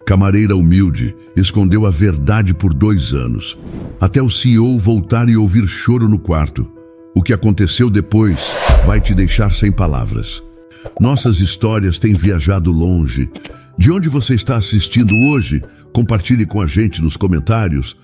Camareira humilde, escondeu a verdade por 2 anos, até o CEO voltar e ouvir choro no quarto. O que aconteceu depois vai te deixar sem palavras. Nossas histórias têm viajado longe. De onde você está assistindo hoje? Compartilhe com a gente nos comentários.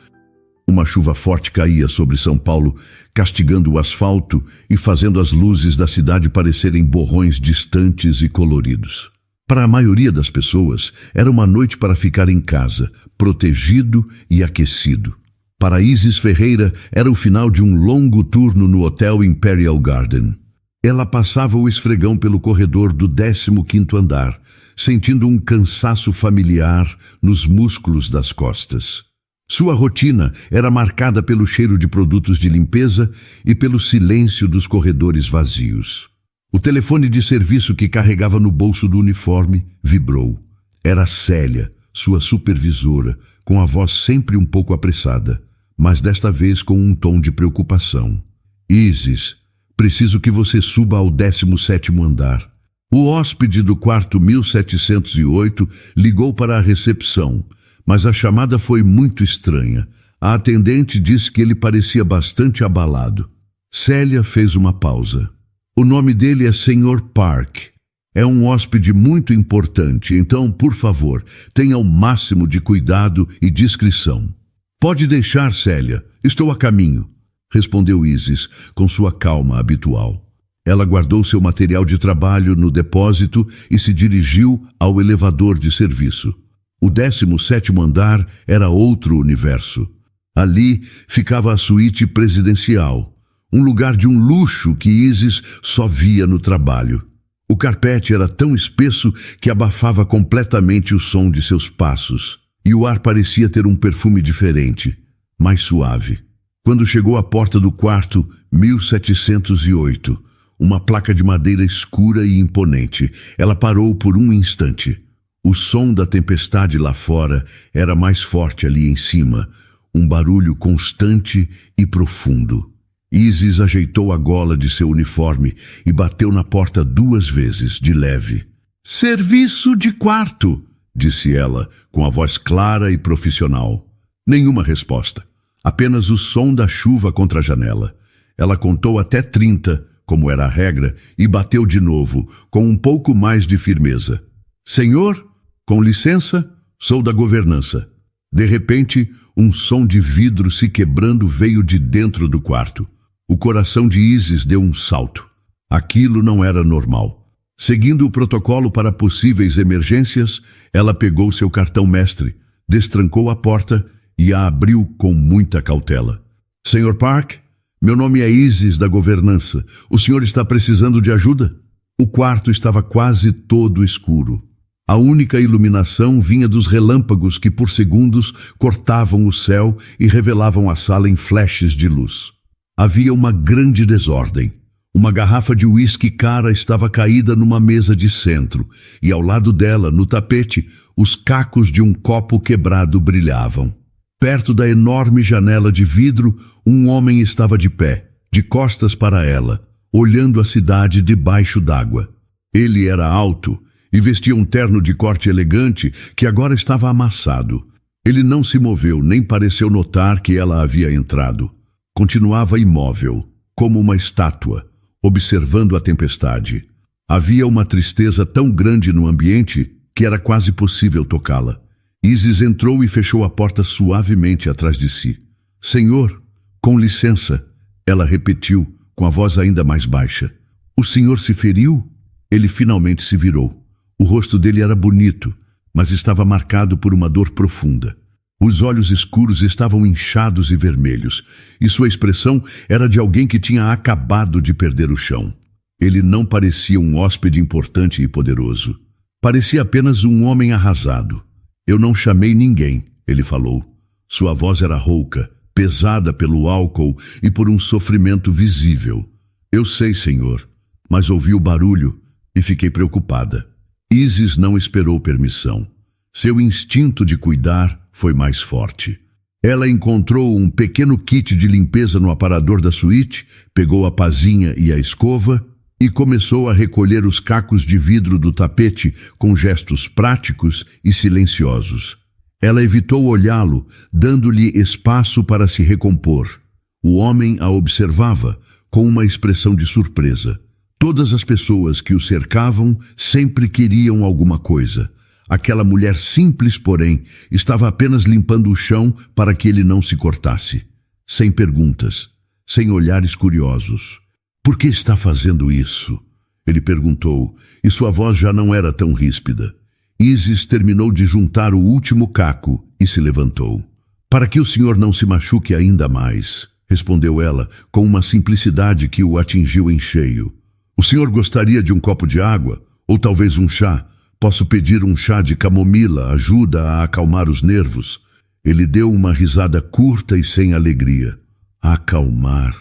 Uma chuva forte caía sobre São Paulo, castigando o asfalto e fazendo as luzes da cidade parecerem borrões distantes e coloridos. Para a maioria das pessoas, era uma noite para ficar em casa, protegido e aquecido. Para Isis Ferreira, era o final de um longo turno no Hotel Imperial Garden. Ela passava o esfregão pelo corredor do 15º andar, sentindo um cansaço familiar nos músculos das costas. Sua rotina era marcada pelo cheiro de produtos de limpeza e pelo silêncio dos corredores vazios. O telefone de serviço que carregava no bolso do uniforme vibrou. Era Célia, sua supervisora, com a voz sempre um pouco apressada, mas desta vez com um tom de preocupação. Isis, preciso que você suba ao 17º andar. O hóspede do quarto 1708 ligou para a recepção, mas a chamada foi muito estranha. A atendente disse que ele parecia bastante abalado. Célia fez uma pausa. O nome dele é Sr. Park. É um hóspede muito importante, então, por favor, tenha o máximo de cuidado e discrição. Pode deixar, Célia. Estou a caminho, respondeu Isis, com sua calma habitual. Ela guardou seu material de trabalho no depósito e se dirigiu ao elevador de serviço. O 17º andar era outro universo. Ali ficava a suíte presidencial, um lugar de um luxo que Isis só via no trabalho. O carpete era tão espesso que abafava completamente o som de seus passos, e o ar parecia ter um perfume diferente, mais suave. Quando chegou à porta do quarto 1708, uma placa de madeira escura e imponente, ela parou por um instante. O som da tempestade lá fora era mais forte ali em cima, um barulho constante e profundo. Isis ajeitou a gola de seu uniforme e bateu na porta 2 vezes, de leve. "Serviço de quarto", disse ela, com a voz clara e profissional. Nenhuma resposta, apenas o som da chuva contra a janela. Ela contou até 30, como era a regra, e bateu de novo, com um pouco mais de firmeza. "Senhor, com licença, sou da governança." De repente, um som de vidro se quebrando veio de dentro do quarto. O coração de Isis deu um salto. Aquilo não era normal. Seguindo o protocolo para possíveis emergências, ela pegou seu cartão mestre, destrancou a porta e a abriu com muita cautela. "Sr. Park, meu nome é Isis da governança. O senhor está precisando de ajuda?" O quarto estava quase todo escuro. A única iluminação vinha dos relâmpagos que por segundos cortavam o céu e revelavam a sala em flashes de luz. Havia uma grande desordem. Uma garrafa de uísque cara estava caída numa mesa de centro, e ao lado dela, no tapete, os cacos de um copo quebrado brilhavam. Perto da enorme janela de vidro, um homem estava de pé, de costas para ela, olhando a cidade debaixo d'água. Ele era alto e vestia um terno de corte elegante que agora estava amassado. Ele não se moveu, nem pareceu notar que ela havia entrado. Continuava imóvel, como uma estátua, observando a tempestade. Havia uma tristeza tão grande no ambiente que era quase possível tocá-la. Isis entrou e fechou a porta suavemente atrás de si. "Senhor, com licença", ela repetiu, com a voz ainda mais baixa. "O senhor se feriu?" Ele finalmente se virou. O rosto dele era bonito, mas estava marcado por uma dor profunda. Os olhos escuros estavam inchados e vermelhos, e sua expressão era de alguém que tinha acabado de perder o chão. Ele não parecia um hóspede importante e poderoso. Parecia apenas um homem arrasado. "Eu não chamei ninguém", ele falou. Sua voz era rouca, pesada pelo álcool e por um sofrimento visível. "Eu sei, senhor, mas ouvi o barulho e fiquei preocupada." Isis não esperou permissão. Seu instinto de cuidar foi mais forte. Ela encontrou um pequeno kit de limpeza no aparador da suíte, pegou a pazinha e a escova e começou a recolher os cacos de vidro do tapete com gestos práticos e silenciosos. Ela evitou olhá-lo, dando-lhe espaço para se recompor. O homem a observava com uma expressão de surpresa. Todas as pessoas que o cercavam sempre queriam alguma coisa. Aquela mulher simples, porém, estava apenas limpando o chão para que ele não se cortasse. Sem perguntas, sem olhares curiosos. "Por que está fazendo isso?" ele perguntou, e sua voz já não era tão ríspida. Isis terminou de juntar o último caco e se levantou. "Para que o senhor não se machuque ainda mais", respondeu ela, com uma simplicidade que o atingiu em cheio. "O senhor gostaria de um copo de água? Ou talvez um chá? Posso pedir um chá de camomila, ajuda a acalmar os nervos?" Ele deu uma risada curta e sem alegria. "Acalmar?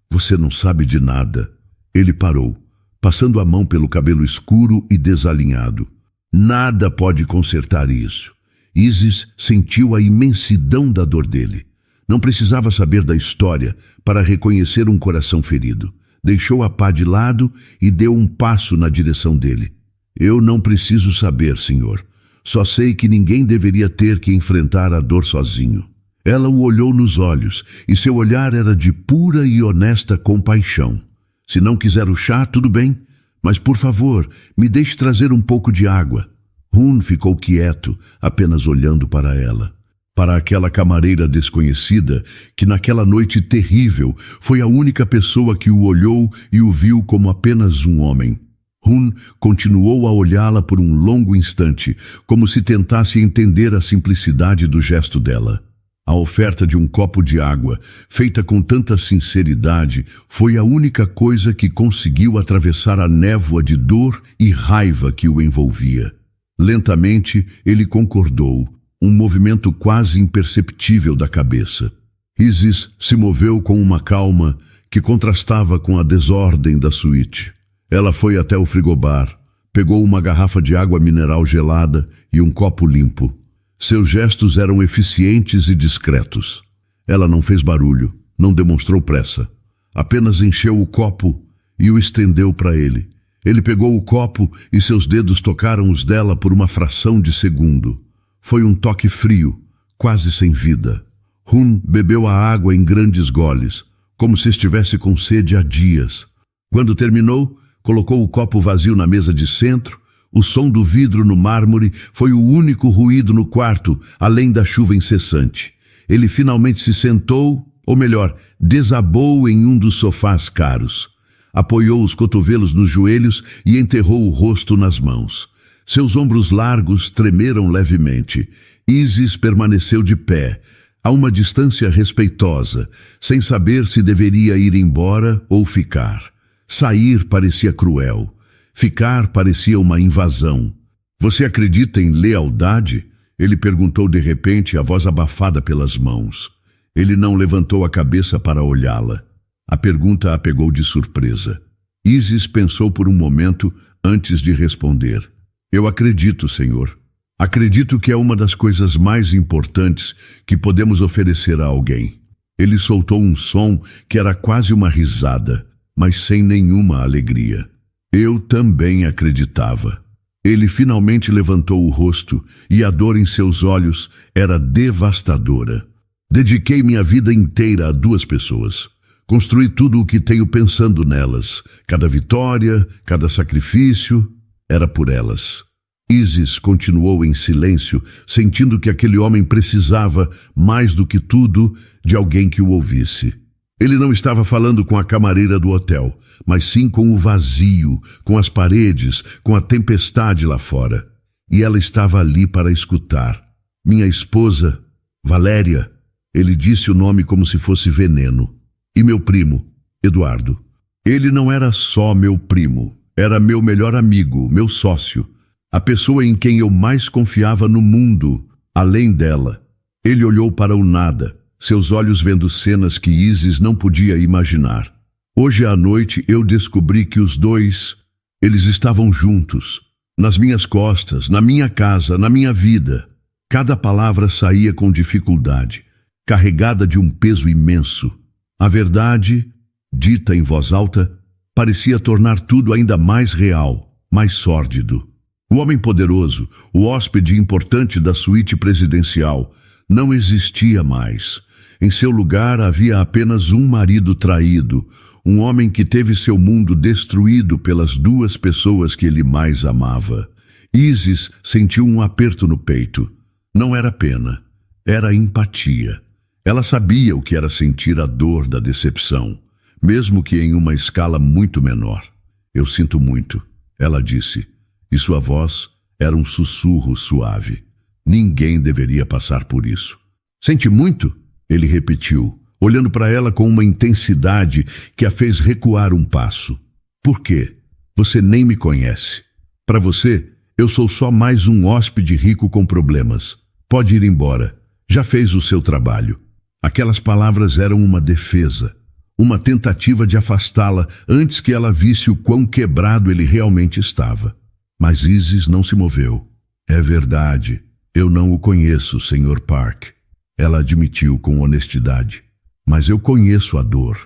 Você não sabe de nada." Ele parou, passando a mão pelo cabelo escuro e desalinhado. "Nada pode consertar isso." Isis sentiu a imensidão da dor dele. Não precisava saber da história para reconhecer um coração ferido. Deixou a pá de lado e deu um passo na direção dele. "Eu não preciso saber, senhor. Só sei que ninguém deveria ter que enfrentar a dor sozinho." Ela o olhou nos olhos, e seu olhar era de pura e honesta compaixão. "Se não quiser o chá, tudo bem, mas por favor, me deixe trazer um pouco de água." Hun ficou quieto, apenas olhando para ela. Para aquela camareira desconhecida, que naquela noite terrível foi a única pessoa que o olhou e o viu como apenas um homem. Hun continuou a olhá-la por um longo instante, como se tentasse entender a simplicidade do gesto dela. A oferta de um copo de água, feita com tanta sinceridade, foi a única coisa que conseguiu atravessar a névoa de dor e raiva que o envolvia. Lentamente, ele concordou, um movimento quase imperceptível da cabeça. Isis se moveu com uma calma que contrastava com a desordem da suíte. Ela foi até o frigobar, pegou uma garrafa de água mineral gelada e um copo limpo. Seus gestos eram eficientes e discretos. Ela não fez barulho, não demonstrou pressa. Apenas encheu o copo e o estendeu para ele. Ele pegou o copo e seus dedos tocaram os dela por uma fração de segundo. Foi um toque frio, quase sem vida. Hun bebeu a água em grandes goles, como se estivesse com sede há dias. Quando terminou, colocou o copo vazio na mesa de centro. O som do vidro no mármore foi o único ruído no quarto, além da chuva incessante. Ele finalmente se sentou, ou melhor, desabou em um dos sofás caros. Apoiou os cotovelos nos joelhos e enterrou o rosto nas mãos. Seus ombros largos tremeram levemente. Isis permaneceu de pé, a uma distância respeitosa, sem saber se deveria ir embora ou ficar. Sair parecia cruel. Ficar parecia uma invasão. "Você acredita em lealdade?" ele perguntou de repente, a voz abafada pelas mãos. Ele não levantou a cabeça para olhá-la. A pergunta a pegou de surpresa. Isis pensou por um momento antes de responder. "Eu acredito, senhor. Acredito que é uma das coisas mais importantes que podemos oferecer a alguém." Ele soltou um som que era quase uma risada, mas sem nenhuma alegria. Eu também acreditava. Ele finalmente levantou o rosto e a dor em seus olhos era devastadora. "Dediquei minha vida inteira a 2 pessoas. Construí tudo o que tenho pensando nelas. Cada vitória, cada sacrifício, era por elas." Isis continuou em silêncio, sentindo que aquele homem precisava, mais do que tudo, de alguém que o ouvisse. Ele não estava falando com a camareira do hotel, mas sim com o vazio, com as paredes, com a tempestade lá fora. E ela estava ali para escutar. "Minha esposa, Valéria." Ele disse o nome como se fosse veneno. "E meu primo, Eduardo." Ele não era só meu primo, era meu melhor amigo, meu sócio, a pessoa em quem eu mais confiava no mundo, além dela. Ele olhou para o nada, seus olhos vendo cenas que Isis não podia imaginar. Hoje à noite eu descobri que os 2, eles estavam juntos, nas minhas costas, na minha casa, na minha vida. Cada palavra saía com dificuldade, carregada de um peso imenso. A verdade, dita em voz alta, parecia tornar tudo ainda mais real, mais sórdido. O homem poderoso, o hóspede importante da suíte presidencial, não existia mais. Em seu lugar havia apenas um marido traído, um homem que teve seu mundo destruído pelas duas pessoas que ele mais amava. Isis sentiu um aperto no peito. Não era pena, era empatia. Ela sabia o que era sentir a dor da decepção, mesmo que em uma escala muito menor. Eu sinto muito, ela disse, e sua voz era um sussurro suave. Ninguém deveria passar por isso. Sente muito? Ele repetiu, olhando para ela com uma intensidade que a fez recuar um passo. Por quê? Você nem me conhece. Para você, eu sou só mais um hóspede rico com problemas. Pode ir embora. Já fez o seu trabalho. Aquelas palavras eram uma defesa, uma tentativa de afastá-la antes que ela visse o quão quebrado ele realmente estava. Mas Isis não se moveu. É verdade, eu não o conheço, Sr. Park. Ela admitiu com honestidade. Mas eu conheço a dor.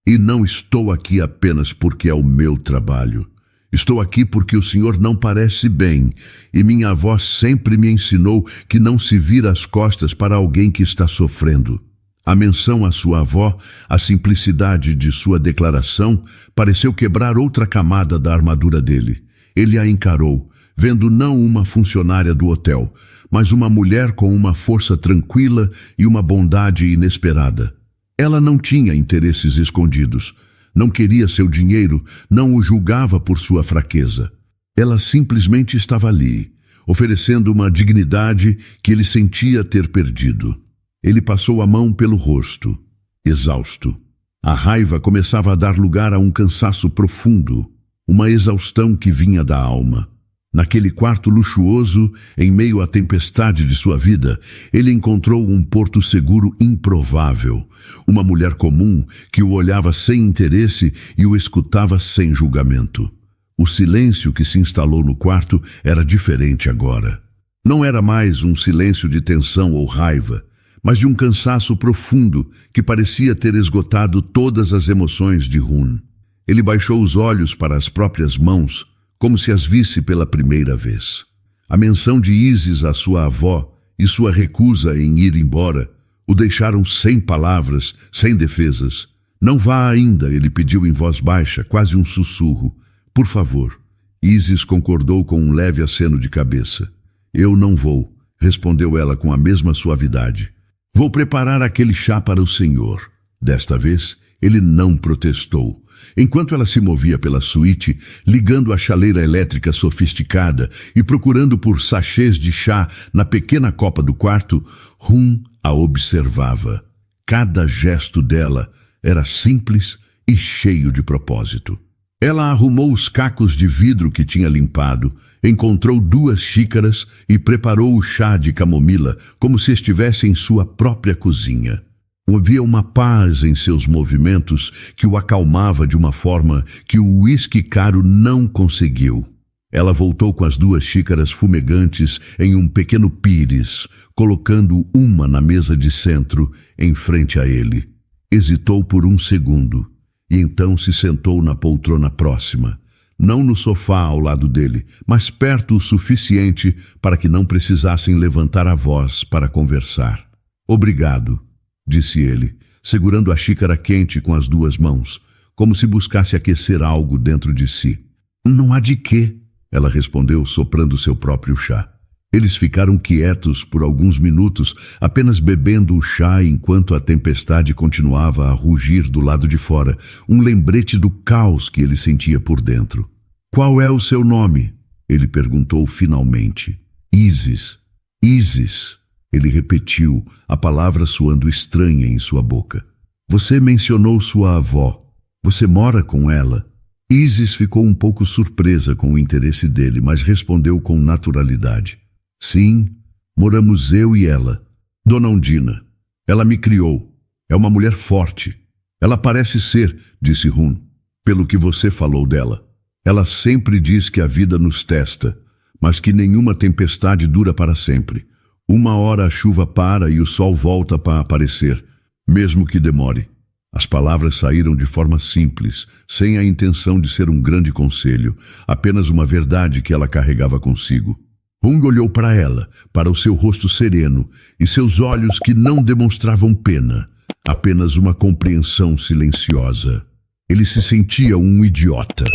E não estou aqui apenas porque é o meu trabalho. Estou aqui porque o senhor não parece bem, e minha avó sempre me ensinou que não se vira as costas para alguém que está sofrendo. A menção à sua avó, a simplicidade de sua declaração, pareceu quebrar outra camada da armadura dele. Ele a encarou, vendo não uma funcionária do hotel, mas uma mulher com uma força tranquila e uma bondade inesperada. Ela não tinha interesses escondidos. Não queria seu dinheiro, não o julgava por sua fraqueza. Ela simplesmente estava ali, oferecendo uma dignidade que ele sentia ter perdido. Ele passou a mão pelo rosto, exausto. A raiva começava a dar lugar a um cansaço profundo, uma exaustão que vinha da alma. Naquele quarto luxuoso, em meio à tempestade de sua vida, ele encontrou um porto seguro improvável, uma mulher comum que o olhava sem interesse e o escutava sem julgamento. O silêncio que se instalou no quarto era diferente agora. Não era mais um silêncio de tensão ou raiva, mas de um cansaço profundo que parecia ter esgotado todas as emoções de Hun. Ele baixou os olhos para as próprias mãos, como se as visse pela primeira vez. A menção de Isis à sua avó e sua recusa em ir embora o deixaram sem palavras, sem defesas. Não vá ainda, ele pediu em voz baixa, quase um sussurro. Por favor. Isis concordou com um leve aceno de cabeça. Eu não vou, respondeu ela com a mesma suavidade. Vou preparar aquele chá para o senhor. Desta vez, ele não protestou. Enquanto ela se movia pela suíte, ligando a chaleira elétrica sofisticada e procurando por sachês de chá na pequena copa do quarto, Hun a observava. Cada gesto dela era simples e cheio de propósito. Ela arrumou os cacos de vidro que tinha limpado, encontrou 2 xícaras e preparou o chá de camomila como se estivesse em sua própria cozinha. Havia uma paz em seus movimentos que o acalmava de uma forma que o uísque caro não conseguiu. Ela voltou com as 2 xícaras fumegantes em um pequeno pires, colocando uma na mesa de centro, em frente a ele. Hesitou por um segundo, e então se sentou na poltrona próxima, não no sofá ao lado dele, mas perto o suficiente para que não precisassem levantar a voz para conversar. Obrigado, disse ele, segurando a xícara quente com as 2 mãos, como se buscasse aquecer algo dentro de si. Não há de quê, ela respondeu, soprando seu próprio chá. Eles ficaram quietos por alguns minutos, apenas bebendo o chá enquanto a tempestade continuava a rugir do lado de fora, um lembrete do caos que ele sentia por dentro. Qual é o seu nome? Ele perguntou finalmente. Isis. Isis. Ele repetiu, a palavra soando estranha em sua boca. Você mencionou sua avó. Você mora com ela? Isis ficou um pouco surpresa com o interesse dele, mas respondeu com naturalidade. Sim, moramos eu e ela. Dona Undina. Ela me criou. É uma mulher forte. Ela parece ser, disse Hun, pelo que você falou dela. Ela sempre diz que a vida nos testa, mas que nenhuma tempestade dura para sempre. Uma hora a chuva para e o sol volta para aparecer, mesmo que demore. As palavras saíram de forma simples, sem a intenção de ser um grande conselho, apenas uma verdade que ela carregava consigo. Hung olhou para ela, para o seu rosto sereno e seus olhos que não demonstravam pena, apenas uma compreensão silenciosa. Ele se sentia um idiota,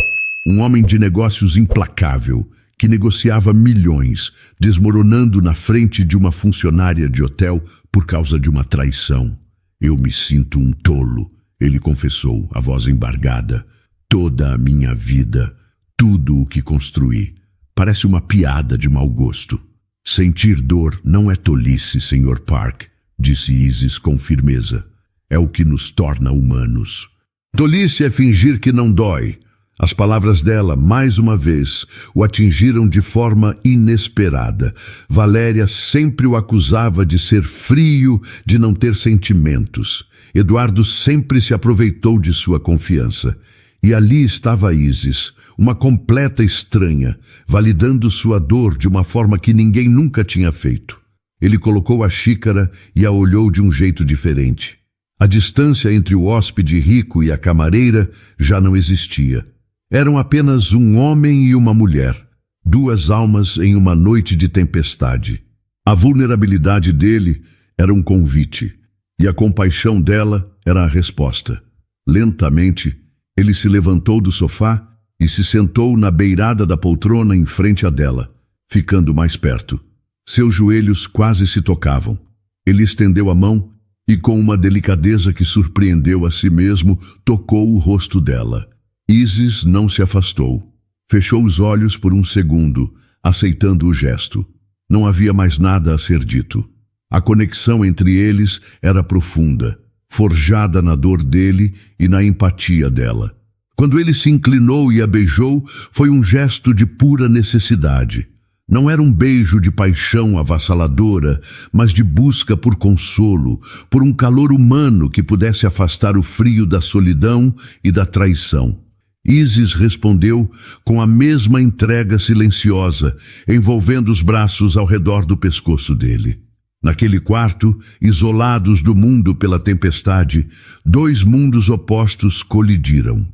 um homem de negócios implacável, que negociava milhões, desmoronando na frente de uma funcionária de hotel por causa de uma traição. Eu me sinto um tolo, ele confessou, a voz embargada. Toda a minha vida, tudo o que construí, parece uma piada de mau gosto. Sentir dor não é tolice, Sr. Park, disse Isis com firmeza. É o que nos torna humanos. Tolice é fingir que não dói. As palavras dela, mais uma vez, o atingiram de forma inesperada. Valéria sempre o acusava de ser frio, de não ter sentimentos. Eduardo sempre se aproveitou de sua confiança. E ali estava Isis, uma completa estranha, validando sua dor de uma forma que ninguém nunca tinha feito. Ele colocou a xícara e a olhou de um jeito diferente. A distância entre o hóspede rico e a camareira já não existia. Eram apenas um homem e uma mulher, duas almas em uma noite de tempestade. A vulnerabilidade dele era um convite, e a compaixão dela era a resposta. Lentamente, ele se levantou do sofá e se sentou na beirada da poltrona em frente a dela, ficando mais perto. Seus joelhos quase se tocavam. Ele estendeu a mão e, com uma delicadeza que surpreendeu a si mesmo, tocou o rosto dela. Isis não se afastou. Fechou os olhos por um segundo, aceitando o gesto. Não havia mais nada a ser dito. A conexão entre eles era profunda, forjada na dor dele e na empatia dela. Quando ele se inclinou e a beijou, foi um gesto de pura necessidade. Não era um beijo de paixão avassaladora, mas de busca por consolo, por um calor humano que pudesse afastar o frio da solidão e da traição. Isis respondeu com a mesma entrega silenciosa, envolvendo os braços ao redor do pescoço dele. Naquele quarto, isolados do mundo pela tempestade, dois mundos opostos colidiram.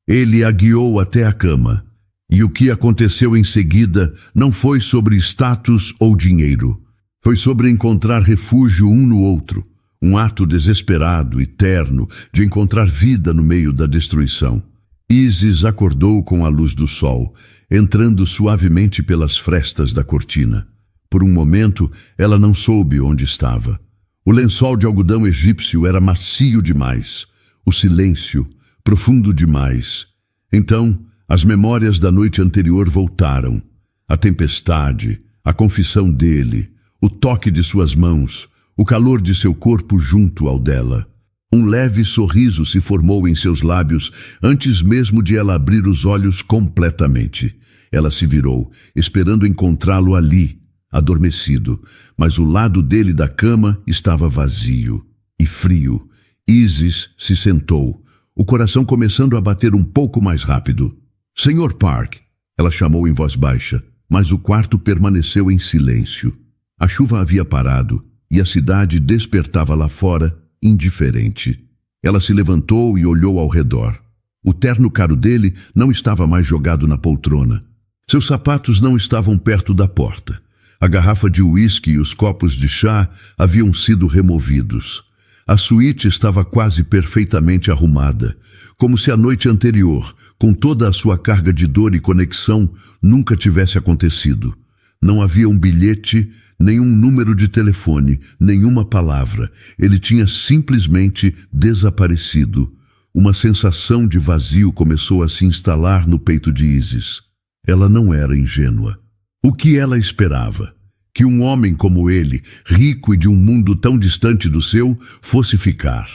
Ele a guiou até a cama, e o que aconteceu em seguida não foi sobre status ou dinheiro. Foi sobre encontrar refúgio um no outro, um ato desesperado e terno de encontrar vida no meio da destruição. Isis acordou com a luz do sol, entrando suavemente pelas frestas da cortina. Por um momento, ela não soube onde estava. O lençol de algodão egípcio era macio demais. O silêncio, profundo demais. Então, as memórias da noite anterior voltaram. A tempestade, a confissão dele, o toque de suas mãos, o calor de seu corpo junto ao dela. Um leve sorriso se formou em seus lábios antes mesmo de ela abrir os olhos completamente. Ela se virou, esperando encontrá-lo ali, adormecido, mas o lado dele da cama estava vazio e frio. Isis se sentou, o coração começando a bater um pouco mais rápido. Sr. Park, ela chamou em voz baixa, mas o quarto permaneceu em silêncio. A chuva havia parado e a cidade despertava lá fora, indiferente. Ela se levantou e olhou ao redor. O terno caro dele não estava mais jogado na poltrona. Seus sapatos não estavam perto da porta. A garrafa de uísque e os copos de chá haviam sido removidos. A suíte estava quase perfeitamente arrumada, como se a noite anterior, com toda a sua carga de dor e conexão, nunca tivesse acontecido. Não havia um bilhete, nenhum número de telefone, nenhuma palavra. Ele tinha simplesmente desaparecido. Uma sensação de vazio começou a se instalar no peito de Isis. Ela não era ingênua. O que ela esperava? Que um homem como ele, rico e de um mundo tão distante do seu, fosse ficar.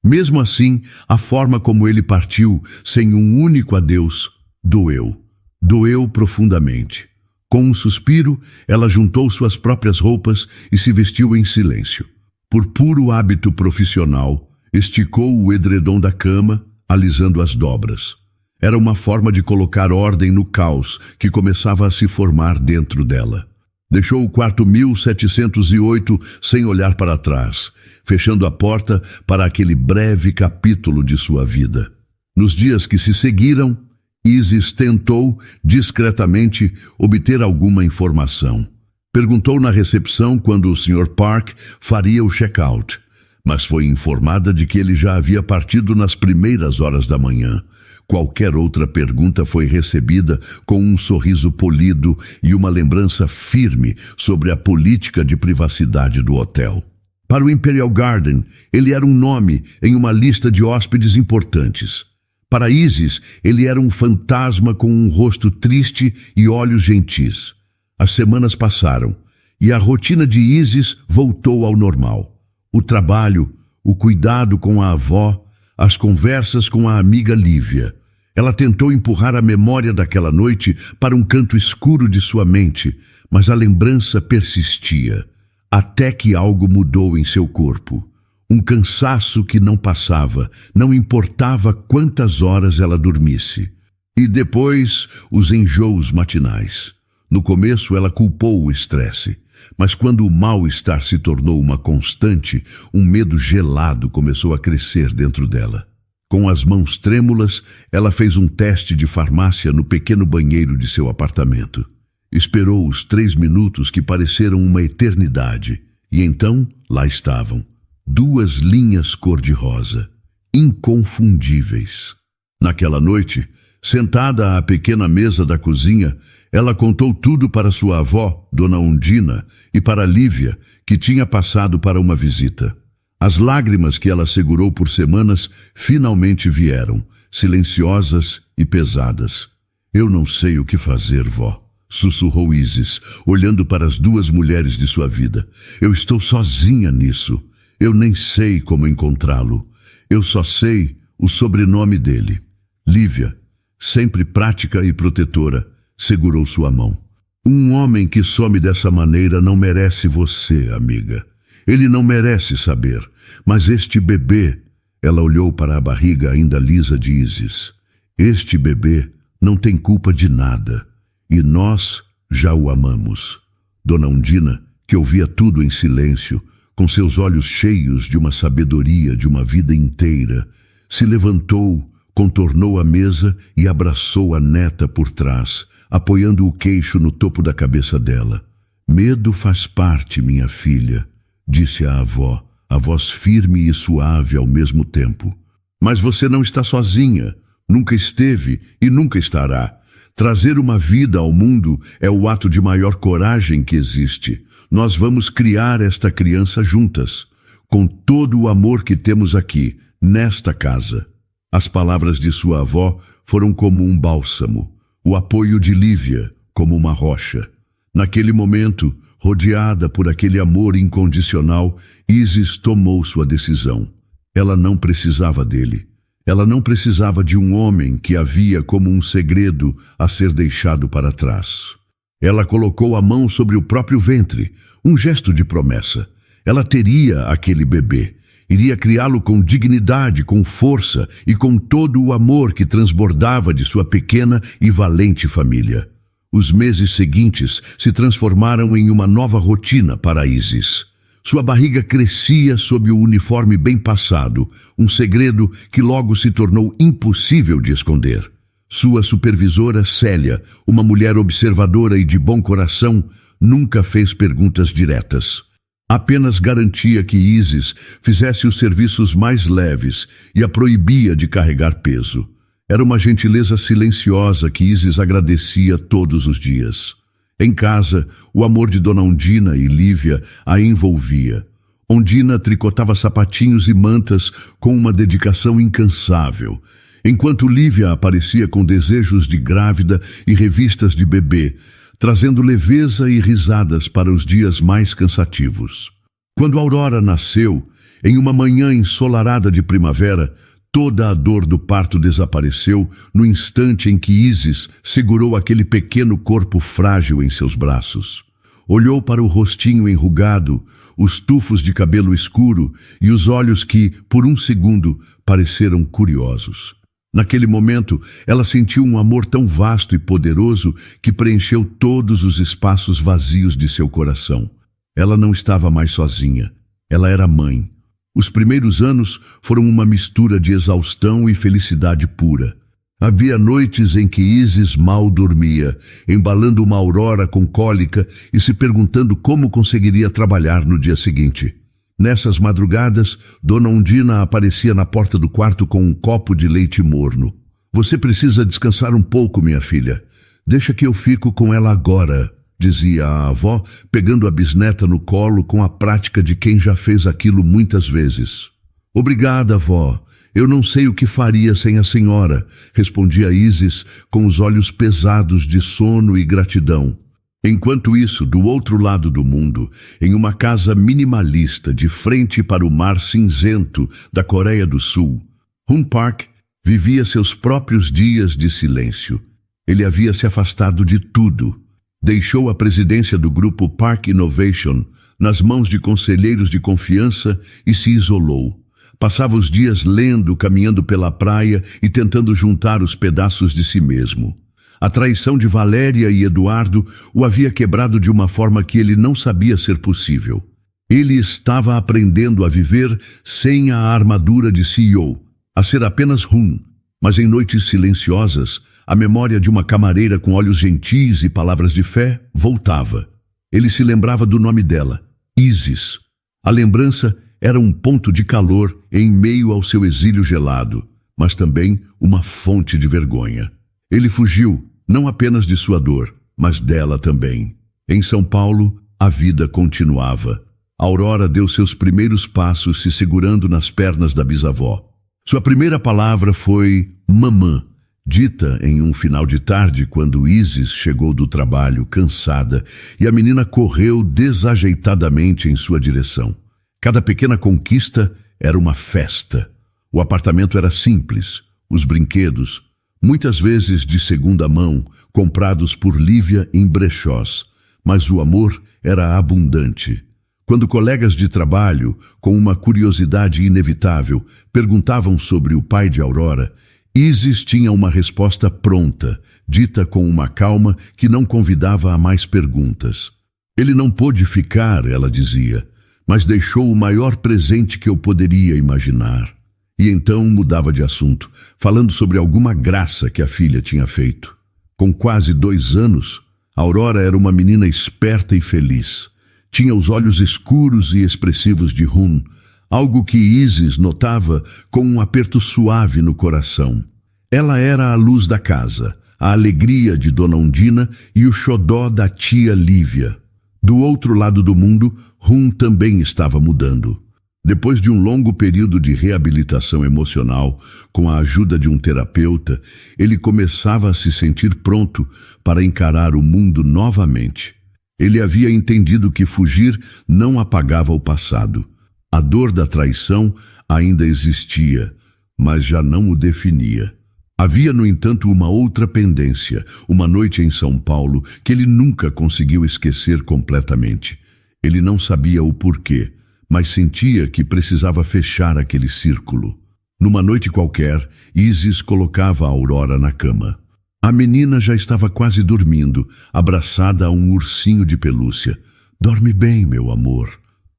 Mesmo assim, a forma como ele partiu, sem um único adeus, doeu. Doeu profundamente. Com um suspiro, ela juntou suas próprias roupas e se vestiu em silêncio. Por puro hábito profissional, esticou o edredom da cama, alisando as dobras. Era uma forma de colocar ordem no caos que começava a se formar dentro dela. Deixou o quarto 1708 sem olhar para trás, fechando a porta para aquele breve capítulo de sua vida. Nos dias que se seguiram, Isis tentou, discretamente, obter alguma informação. Perguntou na recepção quando o Sr. Park faria o check-out, mas foi informada de que ele já havia partido nas primeiras horas da manhã. Qualquer outra pergunta foi recebida com um sorriso polido e uma lembrança firme sobre a política de privacidade do hotel. Para o Imperial Garden, ele era um nome em uma lista de hóspedes importantes. Para Isis, ele era um fantasma com um rosto triste e olhos gentis. As semanas passaram e a rotina de Isis voltou ao normal. O trabalho, o cuidado com a avó, as conversas com a amiga Lívia. Ela tentou empurrar a memória daquela noite para um canto escuro de sua mente, mas a lembrança persistia, até que algo mudou em seu corpo. Um cansaço que não passava, não importava quantas horas ela dormisse. E depois, os enjoos matinais. No começo, ela culpou o estresse, mas quando o mal-estar se tornou uma constante, um medo gelado começou a crescer dentro dela. Com as mãos trêmulas, ela fez um teste de farmácia no pequeno banheiro de seu apartamento. Esperou os 3 minutos que pareceram uma eternidade, e então lá estavam, 2 linhas cor-de-rosa, inconfundíveis. Naquela noite, sentada à pequena mesa da cozinha, ela contou tudo para sua avó, Dona Undina, e para Lívia, que tinha passado para uma visita. As lágrimas que ela segurou por semanas finalmente vieram, silenciosas e pesadas. Eu não sei o que fazer, vó, sussurrou Isis, olhando para as 2 mulheres de sua vida. Eu estou sozinha nisso. Eu nem sei como encontrá-lo. Eu só sei o sobrenome dele. Lívia, sempre prática e protetora, segurou sua mão. Um homem que some dessa maneira não merece você, amiga. Ele não merece saber, mas este bebê, ela olhou para a barriga ainda lisa de Isis. Este bebê não tem culpa de nada, e nós já o amamos. Dona Undina, que ouvia tudo em silêncio, com seus olhos cheios de uma sabedoria de uma vida inteira, se levantou, contornou a mesa e abraçou a neta por trás, apoiando o queixo no topo da cabeça dela. Medo faz parte, minha filha, disse a avó, a voz firme e suave ao mesmo tempo. Mas você não está sozinha, nunca esteve e nunca estará. Trazer uma vida ao mundo é o ato de maior coragem que existe. Nós vamos criar esta criança juntas, com todo o amor que temos aqui, nesta casa. As palavras de sua avó foram como um bálsamo, o apoio de Lívia como uma rocha. Naquele momento, rodeada por aquele amor incondicional, Isis tomou sua decisão. Ela não precisava dele. Ela não precisava de um homem que havia como um segredo a ser deixado para trás. Ela colocou a mão sobre o próprio ventre, um gesto de promessa. Ela teria aquele bebê. Iria criá-lo com dignidade, com força e com todo o amor que transbordava de sua pequena e valente família. Os meses seguintes se transformaram em uma nova rotina para Isis. Sua barriga crescia sob o uniforme bem passado, um segredo que logo se tornou impossível de esconder. Sua supervisora, Célia, uma mulher observadora e de bom coração, nunca fez perguntas diretas. Apenas garantia que Isis fizesse os serviços mais leves e a proibia de carregar peso. Era uma gentileza silenciosa que Isis agradecia todos os dias. Em casa, o amor de Dona Undina e Lívia a envolvia. Undina tricotava sapatinhos e mantas com uma dedicação incansável, enquanto Lívia aparecia com desejos de grávida e revistas de bebê, trazendo leveza e risadas para os dias mais cansativos. Quando Aurora nasceu, em uma manhã ensolarada de primavera, toda a dor do parto desapareceu no instante em que Isis segurou aquele pequeno corpo frágil em seus braços. Olhou para o rostinho enrugado, os tufos de cabelo escuro e os olhos que, por um segundo, pareceram curiosos. Naquele momento, ela sentiu um amor tão vasto e poderoso que preencheu todos os espaços vazios de seu coração. Ela não estava mais sozinha. Ela era mãe. Os primeiros anos foram uma mistura de exaustão e felicidade pura. Havia noites em que Isis mal dormia, embalando uma Aurora com cólica e se perguntando como conseguiria trabalhar no dia seguinte. Nessas madrugadas, Dona Undina aparecia na porta do quarto com um copo de leite morno. "Você precisa descansar um pouco, minha filha. Deixa que eu fico com ela agora", dizia a avó, pegando a bisneta no colo com a prática de quem já fez aquilo muitas vezes. "Obrigada, avó. Eu não sei o que faria sem a senhora", respondia Isis com os olhos pesados de sono e gratidão. Enquanto isso, do outro lado do mundo, em uma casa minimalista de frente para o mar cinzento da Coreia do Sul, Hoon Park vivia seus próprios dias de silêncio. Ele havia se afastado de tudo. Deixou a presidência do grupo Park Innovation nas mãos de conselheiros de confiança e se isolou. Passava os dias lendo, caminhando pela praia e tentando juntar os pedaços de si mesmo. A traição de Valéria e Eduardo o havia quebrado de uma forma que ele não sabia ser possível. Ele estava aprendendo a viver sem a armadura de CEO, a ser apenas Hoon, mas em noites silenciosas, a memória de uma camareira com olhos gentis e palavras de fé voltava. Ele se lembrava do nome dela, Isis. A lembrança era um ponto de calor em meio ao seu exílio gelado, mas também uma fonte de vergonha. Ele fugiu, não apenas de sua dor, mas dela também. Em São Paulo, a vida continuava. Aurora deu seus primeiros passos se segurando nas pernas da bisavó. Sua primeira palavra foi mamã, dita em um final de tarde quando Isis chegou do trabalho cansada e a menina correu desajeitadamente em sua direção. Cada pequena conquista era uma festa. O apartamento era simples, os brinquedos, muitas vezes de segunda mão, comprados por Lívia em brechós, mas o amor era abundante. Quando colegas de trabalho, com uma curiosidade inevitável, perguntavam sobre o pai de Aurora, Isis tinha uma resposta pronta, dita com uma calma que não convidava a mais perguntas. "Ele não pôde ficar", ela dizia, "mas deixou o maior presente que eu poderia imaginar." E então mudava de assunto, falando sobre alguma graça que a filha tinha feito. Com quase 2 anos, Aurora era uma menina esperta e feliz. Tinha os olhos escuros e expressivos de Hoon, algo que Isis notava com um aperto suave no coração. Ela era a luz da casa, a alegria de Dona Undina e o xodó da tia Lívia. Do outro lado do mundo, Hoon também estava mudando. Depois de um longo período de reabilitação emocional, com a ajuda de um terapeuta, ele começava a se sentir pronto para encarar o mundo novamente. Ele havia entendido que fugir não apagava o passado. A dor da traição ainda existia, mas já não o definia. Havia, no entanto, uma outra pendência, uma noite em São Paulo, que ele nunca conseguiu esquecer completamente. Ele não sabia o porquê, mas sentia que precisava fechar aquele círculo. Numa noite qualquer, Isis colocava a Aurora na cama. A menina já estava quase dormindo, abraçada a um ursinho de pelúcia. "Dorme bem, meu amor",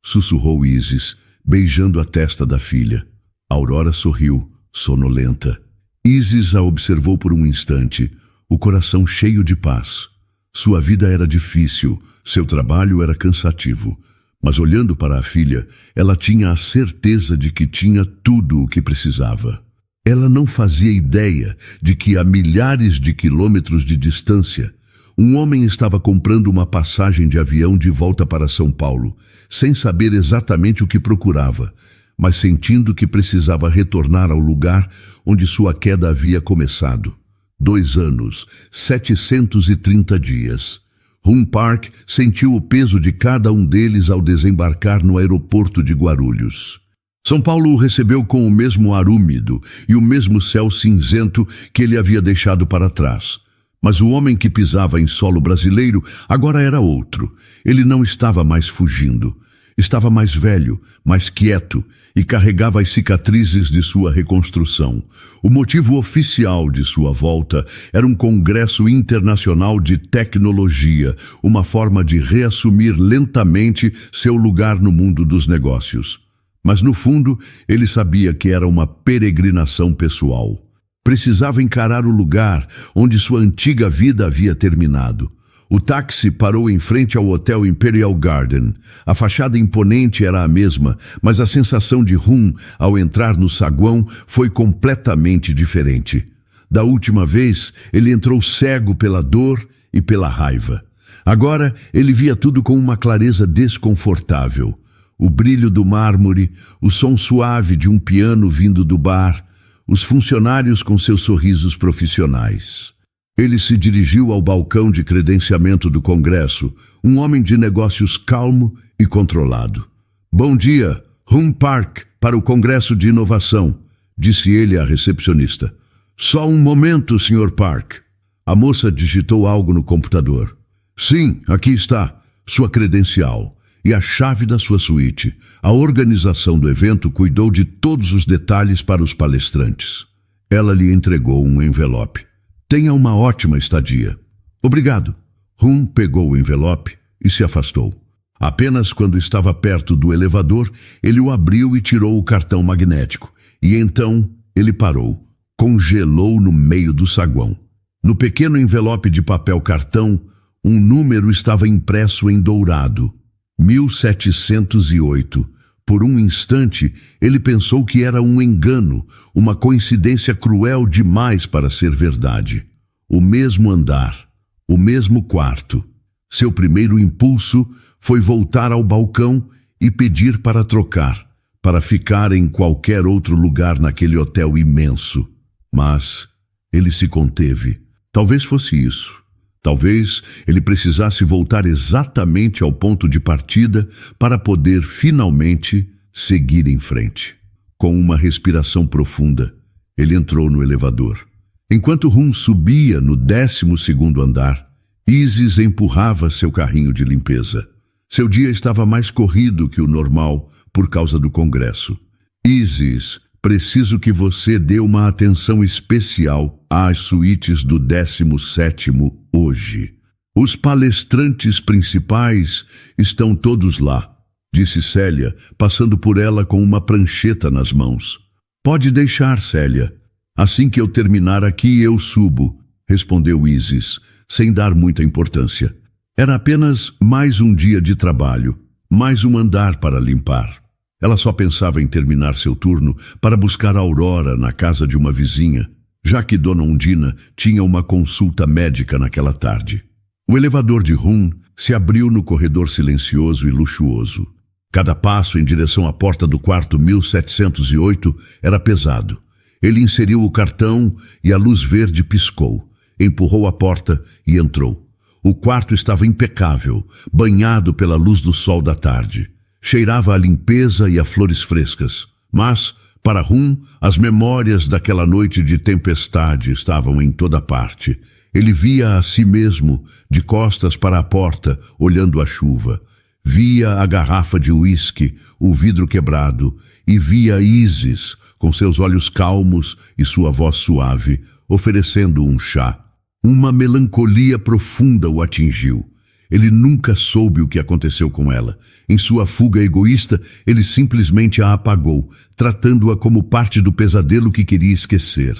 sussurrou Isis, beijando a testa da filha. Aurora sorriu, sonolenta. Isis a observou por um instante, o coração cheio de paz. Sua vida era difícil, seu trabalho era cansativo. Mas olhando para a filha, ela tinha a certeza de que tinha tudo o que precisava. Ela não fazia ideia de que a milhares de quilômetros de distância, um homem estava comprando uma passagem de avião de volta para São Paulo, sem saber exatamente o que procurava, mas sentindo que precisava retornar ao lugar onde sua queda havia começado. 2 anos, 730 dias. Hoon Park sentiu o peso de cada um deles ao desembarcar no aeroporto de Guarulhos. São Paulo o recebeu com o mesmo ar úmido e o mesmo céu cinzento que ele havia deixado para trás. Mas o homem que pisava em solo brasileiro agora era outro. Ele não estava mais fugindo. Estava mais velho, mais quieto e carregava as cicatrizes de sua reconstrução. O motivo oficial de sua volta era um congresso internacional de tecnologia, uma forma de reassumir lentamente seu lugar no mundo dos negócios. Mas no fundo, ele sabia que era uma peregrinação pessoal. Precisava encarar o lugar onde sua antiga vida havia terminado. O táxi parou em frente ao Hotel Imperial Garden. A fachada imponente era a mesma, mas a sensação de Hun ao entrar no saguão foi completamente diferente. Da última vez, ele entrou cego pela dor e pela raiva. Agora, ele via tudo com uma clareza desconfortável. O brilho do mármore, o som suave de um piano vindo do bar, os funcionários com seus sorrisos profissionais. Ele se dirigiu ao balcão de credenciamento do Congresso, um homem de negócios calmo e controlado. Bom dia, Hun Park, para o Congresso de Inovação, disse ele à recepcionista. Só um momento, Sr. Park. A moça digitou algo no computador. Sim, aqui está, sua credencial e a chave da sua suíte. A organização do evento cuidou de todos os detalhes para os palestrantes. Ela lhe entregou um envelope. Tenha uma ótima estadia. Obrigado. Hun pegou o envelope e se afastou. Apenas quando estava perto do elevador, ele o abriu e tirou o cartão magnético. E então ele parou. Congelou no meio do saguão. No pequeno envelope de papel cartão, um número estava impresso em dourado. 1708. Por um instante, ele pensou que era um engano, uma coincidência cruel demais para ser verdade. O mesmo andar, o mesmo quarto. Seu primeiro impulso foi voltar ao balcão e pedir para trocar, para ficar em qualquer outro lugar naquele hotel imenso. Mas ele se conteve. Talvez fosse isso. Talvez ele precisasse voltar exatamente ao ponto de partida para poder finalmente seguir em frente. Com uma respiração profunda, ele entrou no elevador. Enquanto Hun subia no 12º andar, Isis empurrava seu carrinho de limpeza. Seu dia estava mais corrido que o normal por causa do congresso. Isis, preciso que você dê uma atenção especial às suítes do 17º hoje. Os palestrantes principais estão todos lá, disse Célia, passando por ela com uma prancheta nas mãos. Pode deixar, Célia. Assim que eu terminar aqui, eu subo, respondeu Isis, sem dar muita importância. Era apenas mais um dia de trabalho, mais um andar para limpar. Ela só pensava em terminar seu turno para buscar a Aurora na casa de uma vizinha, já que Dona Undina tinha uma consulta médica naquela tarde. O elevador de Hun se abriu no corredor silencioso e luxuoso. Cada passo em direção à porta do quarto 1708 era pesado. Ele inseriu o cartão e a luz verde piscou. Empurrou a porta e entrou. O quarto estava impecável, banhado pela luz do sol da tarde. Cheirava a limpeza e a flores frescas. Mas, para Hun, as memórias daquela noite de tempestade estavam em toda parte. Ele via a si mesmo, de costas para a porta, olhando a chuva. Via a garrafa de uísque, o vidro quebrado, e via Isis, com seus olhos calmos e sua voz suave, oferecendo um chá. Uma melancolia profunda o atingiu. Ele nunca soube o que aconteceu com ela. Em sua fuga egoísta, ele simplesmente a apagou, tratando-a como parte do pesadelo que queria esquecer.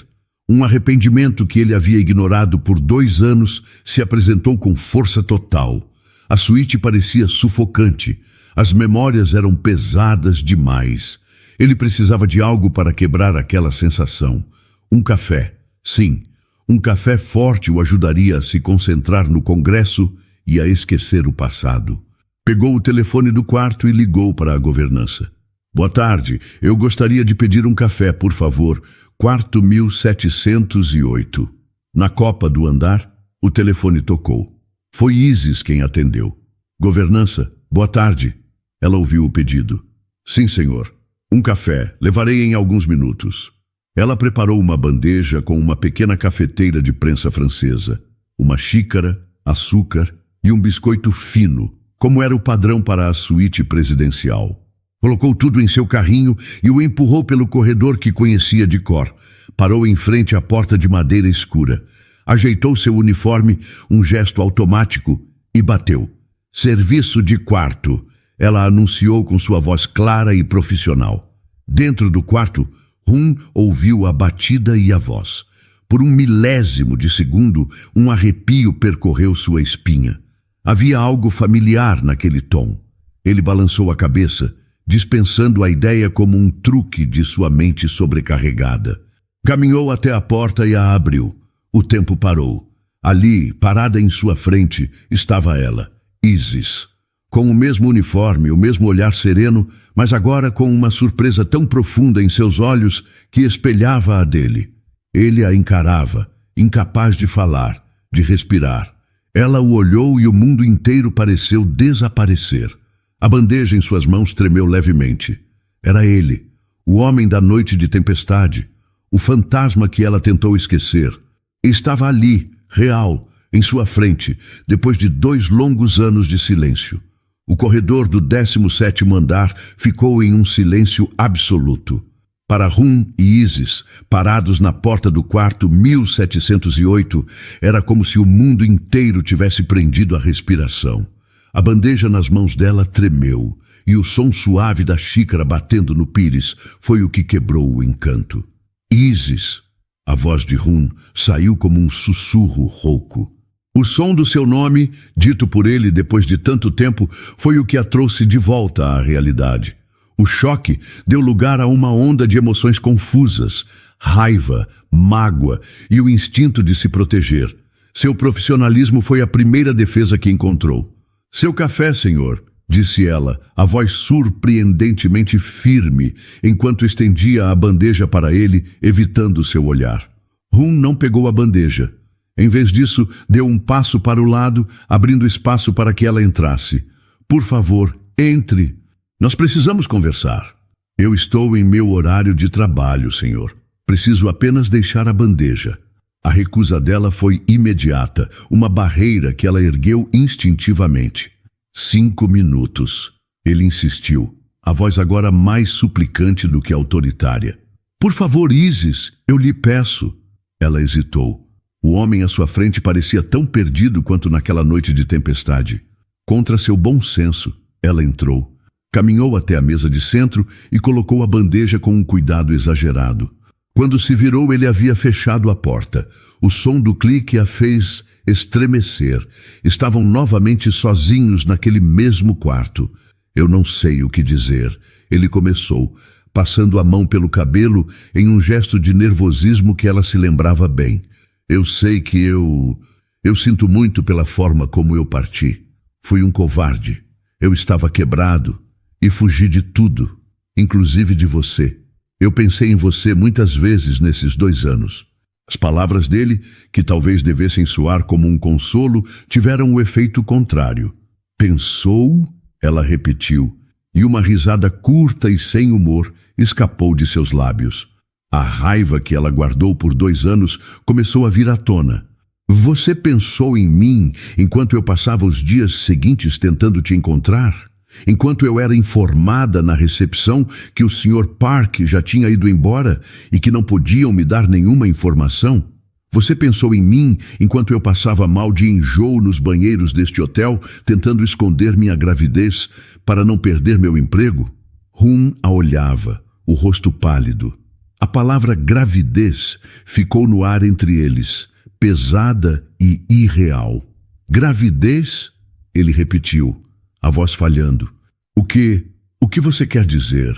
Um arrependimento que ele havia ignorado por 2 anos se apresentou com força total. A suíte parecia sufocante. As memórias eram pesadas demais. Ele precisava de algo para quebrar aquela sensação. Um café. Sim, um café forte o ajudaria a se concentrar no congresso e a esquecer o passado. Pegou o telefone do quarto e ligou para a governança. Boa tarde, eu gostaria de pedir um café, por favor. Quarto 1708. Na copa do andar, o telefone tocou. Foi Isis quem atendeu. Governança, boa tarde. Ela ouviu o pedido. Sim, senhor. Um café, levarei em alguns minutos. Ela preparou uma bandeja com uma pequena cafeteira de prensa francesa, uma xícara, açúcar e um biscoito fino, como era o padrão para a suíte presidencial. Colocou tudo em seu carrinho e o empurrou pelo corredor que conhecia de cor. Parou em frente à porta de madeira escura. Ajeitou seu uniforme, um gesto automático, e bateu. Serviço de quarto, ela anunciou com sua voz clara e profissional. Dentro do quarto, Hun ouviu a batida e a voz. Por um milésimo de segundo, um arrepio percorreu sua espinha. Havia algo familiar naquele tom. Ele balançou a cabeça, dispensando a ideia como um truque de sua mente sobrecarregada. Caminhou até a porta e a abriu. O tempo parou. Ali, parada em sua frente, estava ela, Isis. Com o mesmo uniforme, o mesmo olhar sereno, mas agora com uma surpresa tão profunda em seus olhos que espelhava a dele. Ele a encarava, incapaz de falar, de respirar. Ela o olhou e o mundo inteiro pareceu desaparecer. A bandeja em suas mãos tremeu levemente. Era ele, o homem da noite de tempestade, o fantasma que ela tentou esquecer. Estava ali, real, em sua frente, depois de 2 longos anos de silêncio. O corredor do 17º andar ficou em um silêncio absoluto. Para Hun e Isis, parados na porta do quarto 1708, era como se o mundo inteiro tivesse prendido a respiração. A bandeja nas mãos dela tremeu, e o som suave da xícara batendo no pires foi o que quebrou o encanto. Isis, a voz de Hun saiu como um sussurro rouco. O som do seu nome, dito por ele depois de tanto tempo, foi o que a trouxe de volta à realidade. O choque deu lugar a uma onda de emoções confusas, raiva, mágoa e o instinto de se proteger. Seu profissionalismo foi a primeira defesa que encontrou. "Seu café, senhor", disse ela, a voz surpreendentemente firme, enquanto estendia a bandeja para ele, evitando seu olhar. Hun não pegou a bandeja. Em vez disso, deu um passo para o lado, abrindo espaço para que ela entrasse. "Por favor, entre. Nós precisamos conversar." "Eu estou em meu horário de trabalho, senhor. Preciso apenas deixar a bandeja." A recusa dela foi imediata, uma barreira que ela ergueu instintivamente. 5 minutos. Ele insistiu, a voz agora mais suplicante do que autoritária. "Por favor, Isis, eu lhe peço." Ela hesitou. O homem à sua frente parecia tão perdido quanto naquela noite de tempestade. Contra seu bom senso, ela entrou. Caminhou até a mesa de centro e colocou a bandeja com um cuidado exagerado. Quando se virou, ele havia fechado a porta. O som do clique a fez estremecer. Estavam novamente sozinhos naquele mesmo quarto. "Eu não sei o que dizer", ele começou, passando a mão pelo cabelo em um gesto de nervosismo que ela se lembrava bem. "Eu sei que eu sinto muito pela forma como eu parti. Fui um covarde. Eu estava quebrado e fugi de tudo, inclusive de você. Eu pensei em você muitas vezes nesses 2 anos. As palavras dele, que talvez devessem soar como um consolo, tiveram o efeito contrário. "Pensou?" ela repetiu, e uma risada curta e sem humor escapou de seus lábios. A raiva que ela guardou por 2 anos começou a vir à tona. "Você pensou em mim enquanto eu passava os dias seguintes tentando te encontrar? Enquanto eu era informada na recepção que o Sr. Park já tinha ido embora e que não podiam me dar nenhuma informação? Você pensou em mim enquanto eu passava mal de enjoo nos banheiros deste hotel, tentando esconder minha gravidez para não perder meu emprego?" Hun a olhava, o rosto pálido. A palavra gravidez ficou no ar entre eles, pesada e irreal. "Gravidez?" ele repetiu, a voz falhando. O que você quer dizer?"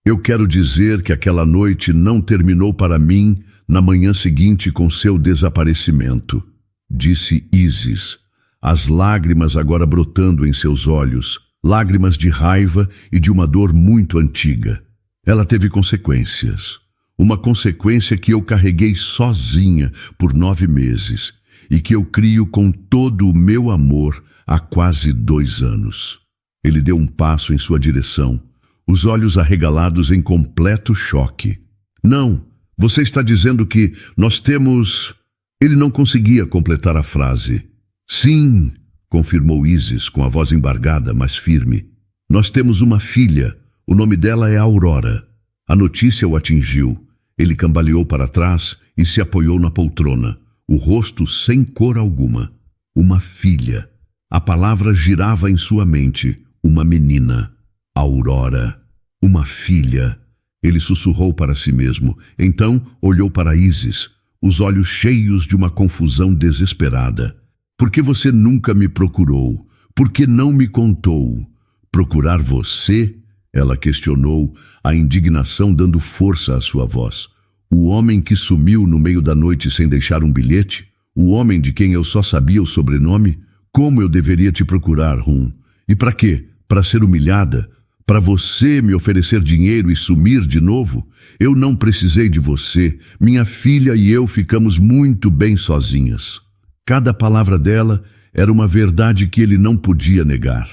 "Eu quero dizer que aquela noite não terminou para mim na manhã seguinte com seu desaparecimento", disse Isis, as lágrimas agora brotando em seus olhos, lágrimas de raiva e de uma dor muito antiga. "Ela teve consequências. Uma consequência que eu carreguei sozinha por 9 meses e que eu crio com todo o meu amor há quase 2 anos. Ele deu um passo em sua direção, os olhos arregalados em completo choque. "Não, você está dizendo que nós temos..." Ele não conseguia completar a frase. "Sim, confirmou Isis com a voz embargada, mas firme. Nós temos uma filha. O nome dela é Aurora. A notícia o atingiu. Ele cambaleou para trás e se apoiou na poltrona, o rosto sem cor alguma. Uma filha. A palavra girava em sua mente. Uma menina. Aurora. Uma filha. Ele sussurrou para si mesmo. Então olhou para Isis, os olhos cheios de uma confusão desesperada. Por que você nunca me procurou? Por que não me contou? Procurar você? Ela questionou, a indignação dando força à sua voz. O homem que sumiu no meio da noite sem deixar um bilhete? O homem de quem eu só sabia o sobrenome? Como eu deveria te procurar, Hun? E para quê? Para ser humilhada? Para você me oferecer dinheiro e sumir de novo? Eu não precisei de você. Minha filha e eu ficamos muito bem sozinhas. Cada palavra dela era uma verdade que ele não podia negar.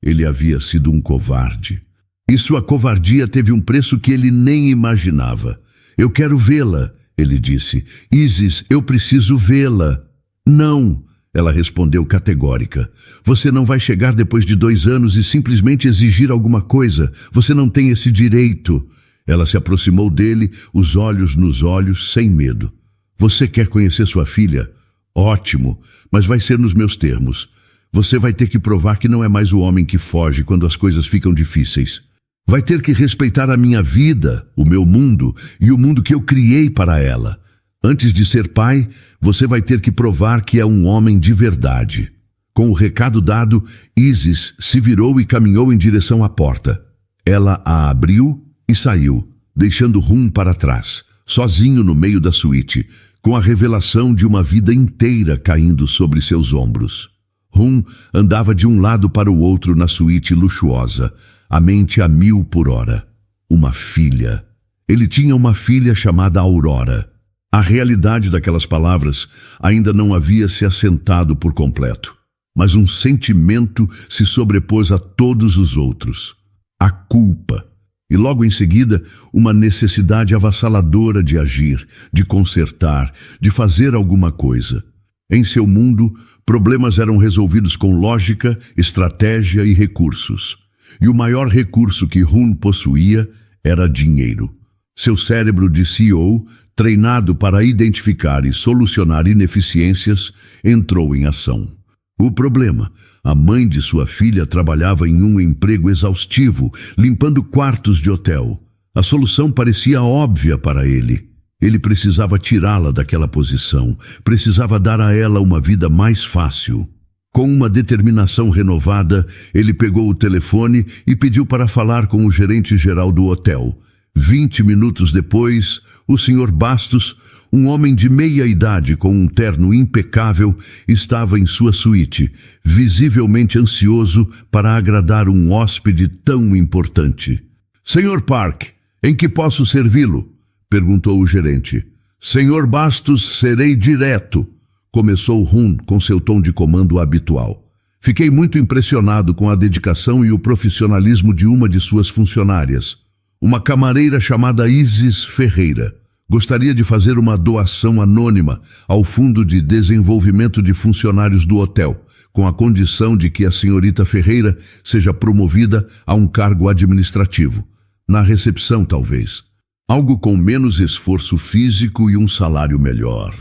Ele havia sido um covarde. E sua covardia teve um preço que ele nem imaginava. Eu quero vê-la, ele disse. Isis, eu preciso vê-la. Não, ela respondeu categórica. Você não vai chegar depois de 2 anos e simplesmente exigir alguma coisa. Você não tem esse direito. Ela se aproximou dele, os olhos nos olhos, sem medo. Você quer conhecer sua filha? Ótimo, mas vai ser nos meus termos. Você vai ter que provar que não é mais o homem que foge quando as coisas ficam difíceis. Vai ter que respeitar a minha vida, o meu mundo e o mundo que eu criei para ela. Antes de ser pai, você vai ter que provar que é um homem de verdade. Com o recado dado, Isis se virou e caminhou em direção à porta. Ela a abriu e saiu, deixando Hun para trás, sozinho no meio da suíte, com a revelação de uma vida inteira caindo sobre seus ombros. Hun andava de um lado para o outro na suíte luxuosa, a mente a 1000 por hora. Uma filha. Ele tinha uma filha chamada Aurora. A realidade daquelas palavras ainda não havia se assentado por completo, mas um sentimento se sobrepôs a todos os outros. A culpa. E logo em seguida, uma necessidade avassaladora de agir, de consertar, de fazer alguma coisa. Em seu mundo, problemas eram resolvidos com lógica, estratégia e recursos. E o maior recurso que Hun possuía era dinheiro. Seu cérebro de CEO, treinado para identificar e solucionar ineficiências, entrou em ação. O problema: a mãe de sua filha trabalhava em um emprego exaustivo, limpando quartos de hotel. A solução parecia óbvia para ele. Ele precisava tirá-la daquela posição, precisava dar a ela uma vida mais fácil. Com uma determinação renovada, ele pegou o telefone e pediu para falar com o gerente-geral do hotel. 20 minutos depois, o Sr. Bastos, um homem de meia idade com um terno impecável, estava em sua suíte, visivelmente ansioso para agradar um hóspede tão importante. Sr. Park, em que posso servi-lo? Perguntou o gerente. Sr. Bastos, serei direto, começou Hun com seu tom de comando habitual. Fiquei muito impressionado com a dedicação e o profissionalismo de uma de suas funcionárias, uma camareira chamada Isis Ferreira. Gostaria de fazer uma doação anônima ao Fundo de Desenvolvimento de Funcionários do Hotel, com a condição de que a senhorita Ferreira seja promovida a um cargo administrativo. Na recepção, talvez. Algo com menos esforço físico e um salário melhor.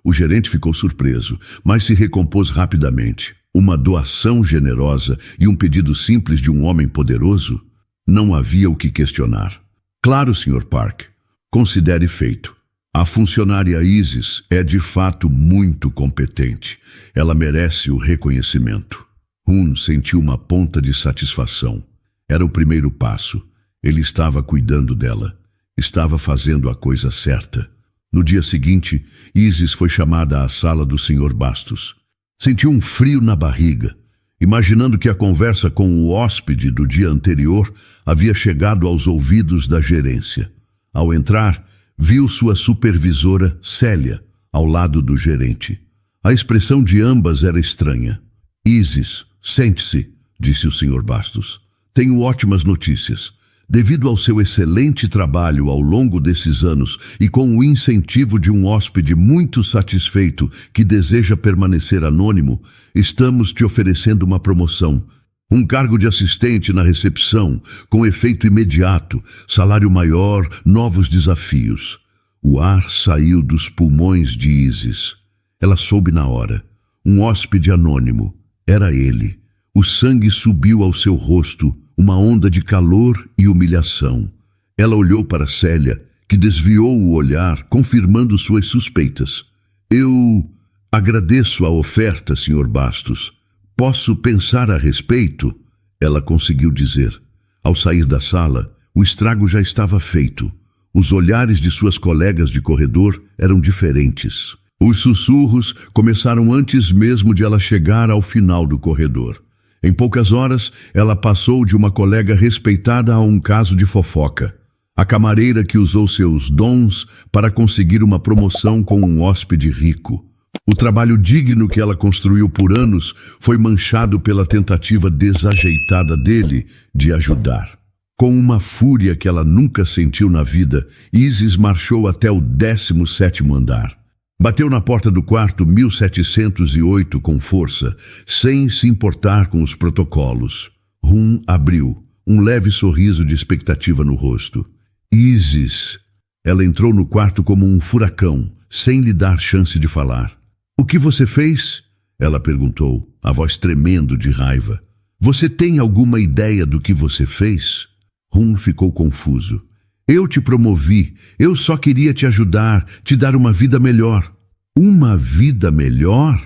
O gerente ficou surpreso, mas se recompôs rapidamente. Uma doação generosa e um pedido simples de um homem poderoso? Não havia o que questionar. Claro, Sr. Park. Considere feito. A funcionária Isis é de fato muito competente. Ela merece o reconhecimento. Hun sentiu uma ponta de satisfação. Era o primeiro passo. Ele estava cuidando dela. Estava fazendo a coisa certa. No dia seguinte, Isis foi chamada à sala do Sr. Bastos. Sentiu um frio na barriga, imaginando que a conversa com o hóspede do dia anterior havia chegado aos ouvidos da gerência. Ao entrar, viu sua supervisora, Célia, ao lado do gerente. A expressão de ambas era estranha. Isis, sente-se, disse o Sr. Bastos. Tenho ótimas notícias. Devido ao seu excelente trabalho ao longo desses anos e com o incentivo de um hóspede muito satisfeito que deseja permanecer anônimo, estamos te oferecendo uma promoção. Um cargo de assistente na recepção, com efeito imediato, salário maior, novos desafios. O ar saiu dos pulmões de Isis. Ela soube na hora. Um hóspede anônimo. Era ele. O sangue subiu ao seu rosto, uma onda de calor e humilhação. Ela olhou para Célia, que desviou o olhar, confirmando suas suspeitas. Eu agradeço a oferta, Sr. Bastos. Posso pensar a respeito? Ela conseguiu dizer. Ao sair da sala, o estrago já estava feito. Os olhares de suas colegas de corredor eram diferentes. Os sussurros começaram antes mesmo de ela chegar ao final do corredor. Em poucas horas, ela passou de uma colega respeitada a um caso de fofoca. A camareira que usou seus dons para conseguir uma promoção com um hóspede rico. O trabalho digno que ela construiu por anos foi manchado pela tentativa desajeitada dele de ajudar. Com uma fúria que ela nunca sentiu na vida, Isis marchou até o 17º andar. Bateu na porta do quarto 1708 com força, sem se importar com os protocolos. Rum abriu, um leve sorriso de expectativa no rosto. Isis. Ela entrou no quarto como um furacão, sem lhe dar chance de falar. O que você fez? Ela perguntou, a voz tremendo de raiva. Você tem alguma ideia do que você fez? Rum ficou confuso. Eu te promovi, eu só queria te ajudar, te dar uma vida melhor. Uma vida melhor?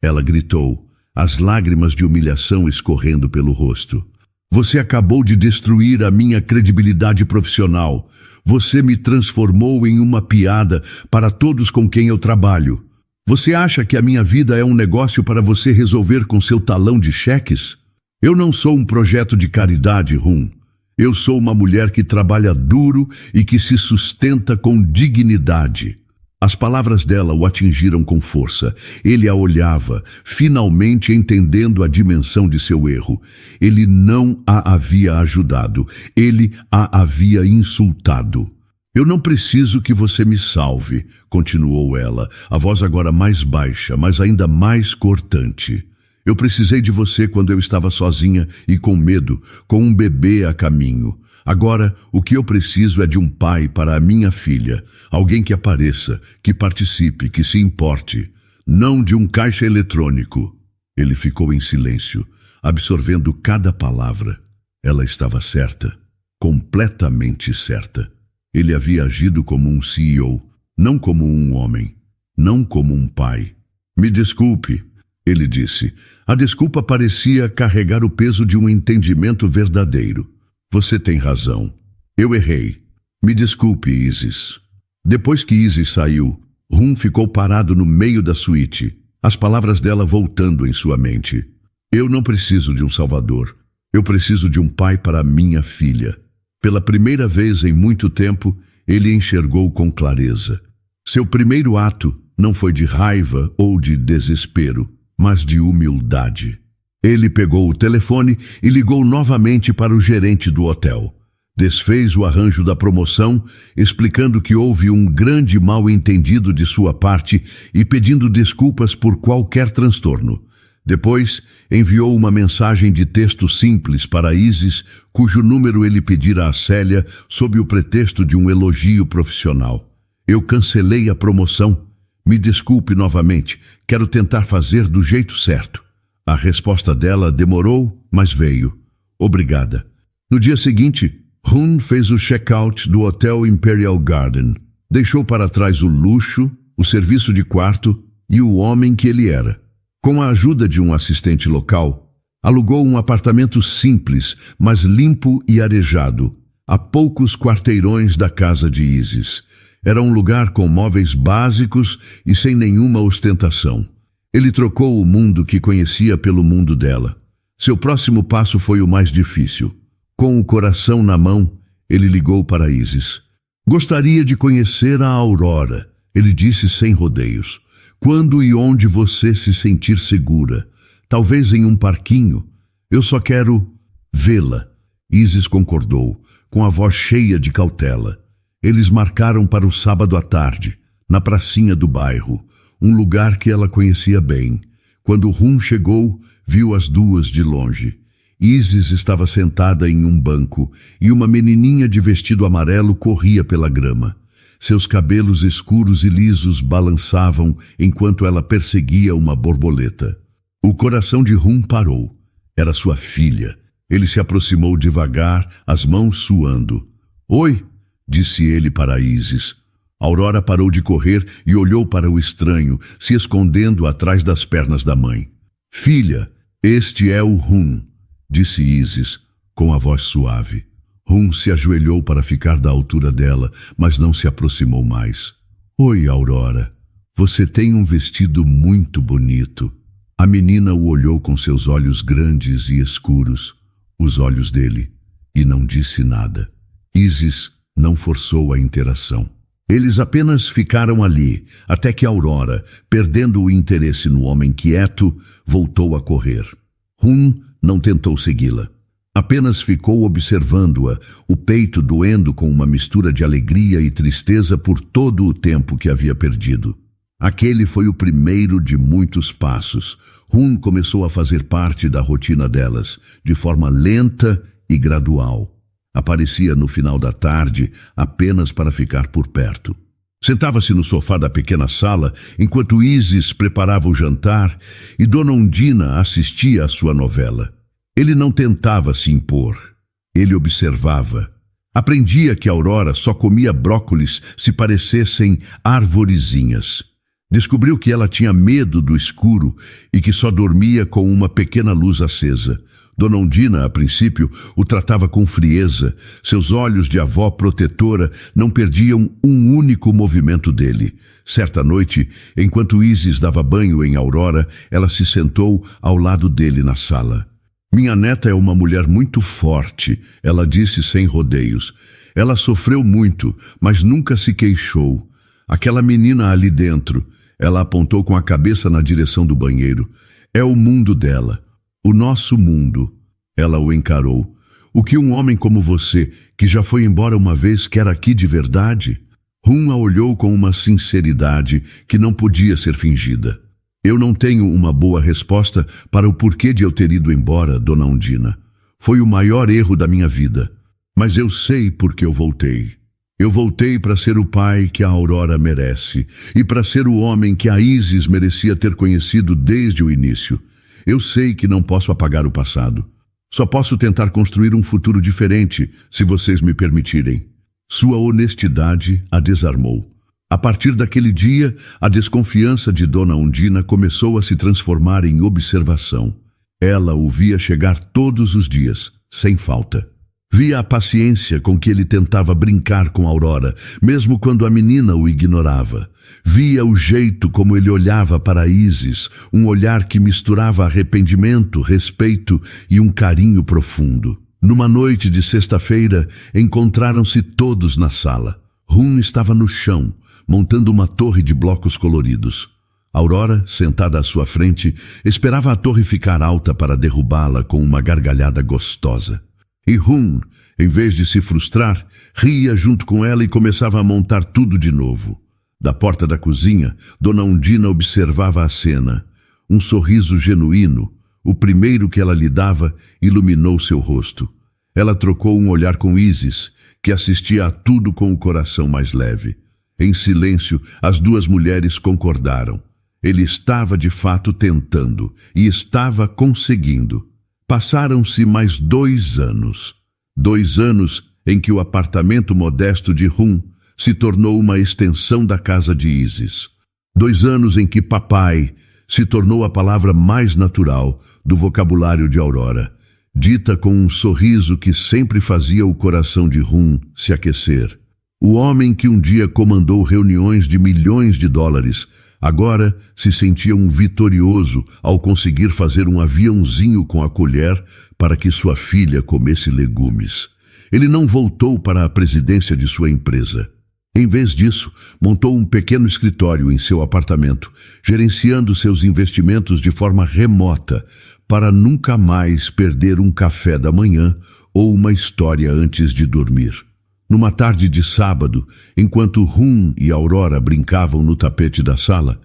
Ela gritou, as lágrimas de humilhação escorrendo pelo rosto. Você acabou de destruir a minha credibilidade profissional. Você me transformou em uma piada para todos com quem eu trabalho. Você acha que a minha vida é um negócio para você resolver com seu talão de cheques? Eu não sou um projeto de caridade, Rum. Eu sou uma mulher que trabalha duro e que se sustenta com dignidade. As palavras dela o atingiram com força. Ele a olhava, finalmente entendendo a dimensão de seu erro. Ele não a havia ajudado. Ele a havia insultado. Eu não preciso que você me salve, continuou ela, a voz agora mais baixa, mas ainda mais cortante. Eu precisei de você quando eu estava sozinha e com medo, com um bebê a caminho. Agora, o que eu preciso é de um pai para a minha filha, alguém que apareça, que participe, que se importe. Não de um caixa eletrônico. Ele ficou em silêncio, absorvendo cada palavra. Ela estava certa, completamente certa. Ele havia agido como um CEO, não como um homem, não como um pai. Me desculpe. Ele disse. A desculpa parecia carregar o peso de um entendimento verdadeiro. Você tem razão. Eu errei. Me desculpe, Isis. Depois que Isis saiu, Rum ficou parado no meio da suíte, as palavras dela voltando em sua mente. Eu não preciso de um salvador. Eu preciso de um pai para minha filha. Pela primeira vez em muito tempo, ele enxergou com clareza. Seu primeiro ato não foi de raiva ou de desespero, mas de humildade. Ele pegou o telefone e ligou novamente para o gerente do hotel. Desfez o arranjo da promoção, explicando que houve um grande mal-entendido de sua parte e pedindo desculpas por qualquer transtorno. Depois, enviou uma mensagem de texto simples para Isis, cujo número ele pedira a Célia sob o pretexto de um elogio profissional. Eu cancelei a promoção. Me desculpe novamente, quero tentar fazer do jeito certo. A resposta dela demorou, mas veio. Obrigada. No dia seguinte, Rum fez o check-out do Hotel Imperial Garden. Deixou para trás o luxo, o serviço de quarto e o homem que ele era. Com a ajuda de um assistente local, alugou um apartamento simples, mas limpo e arejado, a poucos quarteirões da casa de Isis. Era um lugar com móveis básicos e sem nenhuma ostentação. Ele trocou o mundo que conhecia pelo mundo dela. Seu próximo passo foi o mais difícil. Com o coração na mão, ele ligou para Isis. Gostaria de conhecer a Aurora, ele disse sem rodeios. Quando e onde você se sentir segura. Talvez em um parquinho. Eu só quero vê-la. Isis concordou. com a voz cheia de cautela. Eles marcaram para o sábado à tarde, na pracinha do bairro, um lugar que ela conhecia bem. Quando Rum chegou, viu as duas de longe. Isis estava sentada em um banco e uma menininha de vestido amarelo corria pela grama. Seus cabelos escuros e lisos balançavam enquanto ela perseguia uma borboleta. O coração de Rum parou. Era sua filha. Ele se aproximou devagar, as mãos suando. "Oi", disse ele para Isis. Aurora parou de correr e olhou para o estranho, se escondendo atrás das pernas da mãe. "Filha, este é o Rum", disse Isis, com a voz suave. Rum se ajoelhou para ficar da altura dela, mas não se aproximou mais. "Oi, Aurora. Você tem um vestido muito bonito." A menina o olhou com seus olhos grandes e escuros, os olhos dele, e não disse nada. Isis não forçou a interação. Eles apenas ficaram ali, até que Aurora, perdendo o interesse no homem quieto, voltou a correr. Rum não tentou segui-la. Apenas ficou observando-a, o peito doendo com uma mistura de alegria e tristeza por todo o tempo que havia perdido. Aquele foi o primeiro de muitos passos. Rum começou a fazer parte da rotina delas, de forma lenta e gradual. Aparecia no final da tarde apenas para ficar por perto. Sentava-se no sofá da pequena sala enquanto Isis preparava o jantar e Dona Undina assistia à sua novela. Ele não tentava se impor. Ele observava. Aprendia que Aurora só comia brócolis se parecessem arvorezinhas. Descobriu que ela tinha medo do escuro e que só dormia com uma pequena luz acesa. Dona Undina, a princípio, o tratava com frieza. Seus olhos de avó protetora não perdiam um único movimento dele. Certa noite, enquanto Isis dava banho em Aurora, ela se sentou ao lado dele na sala. "Minha neta é uma mulher muito forte", ela disse sem rodeios. "Ela sofreu muito, mas nunca se queixou. Aquela menina ali dentro", ela apontou com a cabeça na direção do banheiro, "é o mundo dela. O nosso mundo." Ela o encarou. "O que um homem como você, que já foi embora uma vez, quer aqui de verdade?" Rum a olhou com uma sinceridade que não podia ser fingida. "Eu não tenho uma boa resposta para o porquê de eu ter ido embora, Dona Undina. Foi o maior erro da minha vida. Mas eu sei por que eu voltei. Eu voltei para ser o pai que a Aurora merece e para ser o homem que a Isis merecia ter conhecido desde o início. Eu sei que não posso apagar o passado. Só posso tentar construir um futuro diferente, se vocês me permitirem." Sua honestidade a desarmou. A partir daquele dia, a desconfiança de Dona Undina começou a se transformar em observação. Ela o via chegar todos os dias, sem falta. Via a paciência com que ele tentava brincar com Aurora, mesmo quando a menina o ignorava. Via o jeito como ele olhava para Isis, um olhar que misturava arrependimento, respeito e um carinho profundo. Numa noite de sexta-feira, encontraram-se todos na sala. Rum estava no chão, montando uma torre de blocos coloridos. Aurora, sentada à sua frente, esperava a torre ficar alta para derrubá-la com uma gargalhada gostosa. E Rum, em vez de se frustrar, ria junto com ela e começava a montar tudo de novo. Da porta da cozinha, Dona Undina observava a cena. Um sorriso genuíno, o primeiro que ela lhe dava, iluminou seu rosto. Ela trocou um olhar com Isis, que assistia a tudo com o coração mais leve. Em silêncio, as duas mulheres concordaram. Ele estava de fato tentando e estava conseguindo. Passaram-se mais 2 anos. 2 anos em que o apartamento modesto de Rum se tornou uma extensão da casa de Isis. 2 anos em que papai se tornou a palavra mais natural do vocabulário de Aurora, dita com um sorriso que sempre fazia o coração de Rum se aquecer. O homem que um dia comandou reuniões de milhões de dólares, agora se sentia um vitorioso ao conseguir fazer um aviãozinho com a colher para que sua filha comesse legumes. Ele não voltou para a presidência de sua empresa. Em vez disso, montou um pequeno escritório em seu apartamento, gerenciando seus investimentos de forma remota, para nunca mais perder um café da manhã ou uma história antes de dormir. Numa tarde de sábado, enquanto Hun e Aurora brincavam no tapete da sala,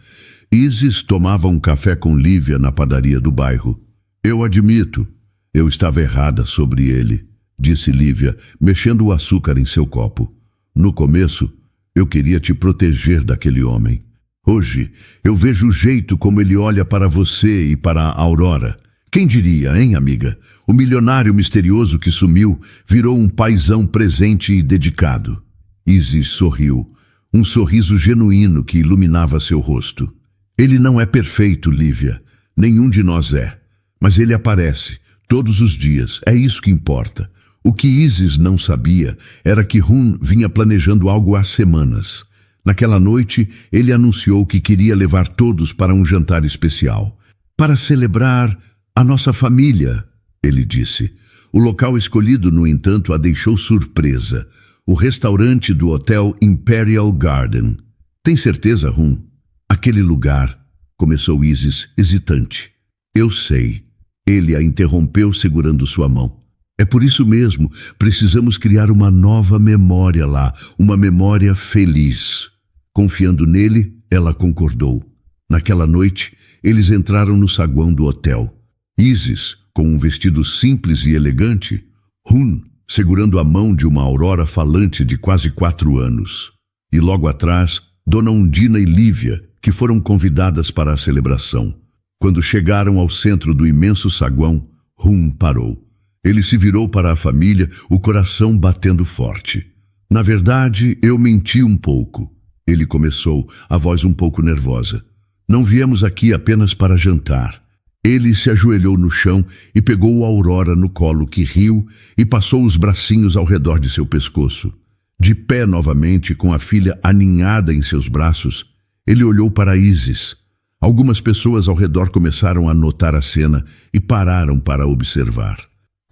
Isis tomava um café com Lívia na padaria do bairro. Eu admito, eu estava errada sobre ele, disse Lívia, mexendo o açúcar em seu copo. No começo, eu queria te proteger daquele homem. Hoje, eu vejo o jeito como ele olha para você e para a Aurora. Quem diria, hein, amiga? O milionário misterioso que sumiu virou um paizão presente e dedicado. Isis sorriu, um sorriso genuíno que iluminava seu rosto. Ele não é perfeito, Lívia. Nenhum de nós é. Mas ele aparece, todos os dias. É isso que importa. O que Isis não sabia era que Hun vinha planejando algo há semanas. Naquela noite, ele anunciou que queria levar todos para um jantar especial. Para celebrar a nossa família, ele disse. O local escolhido, no entanto, a deixou surpresa. O restaurante do Hotel Imperial Garden. Tem certeza, Hun? Aquele lugar, começou Isis, hesitante. Eu sei. Ele a interrompeu segurando sua mão. É por isso mesmo, precisamos criar uma nova memória lá, uma memória feliz. Confiando nele, ela concordou. Naquela noite, eles entraram no saguão do hotel. Isis, com um vestido simples e elegante, Hun, segurando a mão de uma Aurora falante de quase 4 anos. E logo atrás, Dona Undina e Lívia, que foram convidadas para a celebração. Quando chegaram ao centro do imenso saguão, Hun parou. Ele se virou para a família, o coração batendo forte. Na verdade, eu menti um pouco. Ele começou, a voz um pouco nervosa. Não viemos aqui apenas para jantar. Ele se ajoelhou no chão e pegou a Aurora no colo, que riu e passou os bracinhos ao redor de seu pescoço. De pé novamente, com a filha aninhada em seus braços, ele olhou para Isis. Algumas pessoas ao redor começaram a notar a cena e pararam para observar.